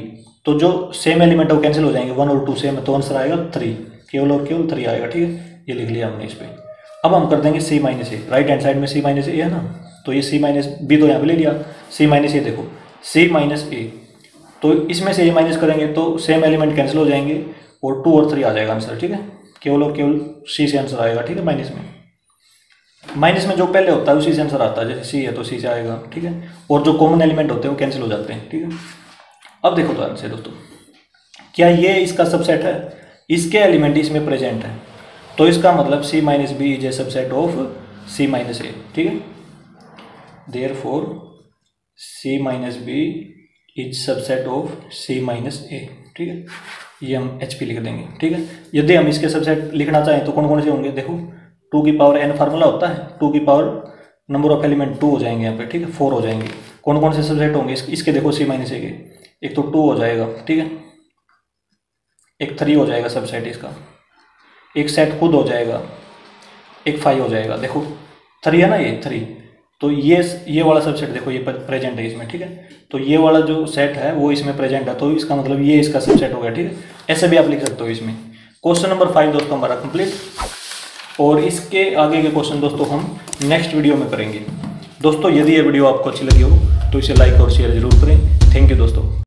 तो जो सेम एलिमेंट है वो कैंसिल हो जाएंगे, 1 और 2 सेम है, तो आंसर आएगा 3, केवल और केवल 3 आएगा, ठीक है। ये लिख लिया हमने इस पर। अब हम कर देंगे सी माइनस ए, राइट हैंड साइड में सी माइनस ए है ना, तो ये सी माइनस बी तो यहाँ पे ले लिया, सी माइनस ए, देखो सी माइनस ए, तो इसमें से ए माइनस करेंगे तो सेम एलिमेंट कैंसिल हो जाएंगे और 2 और 3 आ जाएगा आंसर, ठीक है। केवल और केवल सी से आंसर आएगा, ठीक है। माइनस में जो पहले होता है उसी से आंसर आता है, जैसे सी है तो सी से आएगा, ठीक है। और जो कॉमन एलिमेंट होते हैं वो कैंसिल हो जाते हैं, ठीक है। अब देखो तो आंसर दोस्तों, क्या ये इसका सबसेट है, इसके एलिमेंट इसमें प्रेजेंट है, तो इसका मतलब C minus B is a subset of C minus A, ठीक है। Therefore C minus B is subset of C minus A, ठीक है। ये हम एच पी लिख देंगे, ठीक है। यदि हम इसके सबसेट लिखना चाहें तो कौन कौन से होंगे, देखो 2 की पावर n फार्मूला होता है, 2 की पावर नंबर ऑफ एलिमेंट 2 हो जाएंगे यहाँ पे, ठीक है। 4 हो जाएंगे। कौन कौन से सबसेट होंगे इसके, देखो सी माइनस ए के, एक तो 2 हो जाएगा, ठीक है। एक 3 हो जाएगा सबसेट इसका, एक सेट खुद हो जाएगा, एक 5 हो जाएगा, देखो 3 है ना, ये 3, तो ये वाला सबसेट देखो ये प्रेजेंट है इसमें, ठीक है। तो ये वाला जो सेट है वो इसमें प्रेजेंट है, तो इसका मतलब ये इसका सबसेट हो गया, ठीक है। ऐसे भी आप लिख सकते हो इसमें। क्वेश्चन नंबर 5 दोस्तों हमारा कंप्लीट, और इसके आगे के क्वेश्चन दोस्तों हम नेक्स्ट वीडियो में करेंगे। दोस्तों यदि ये वीडियो आपको अच्छी लगी हो तो इसे लाइक और शेयर जरूर करें। थैंक यू दोस्तों।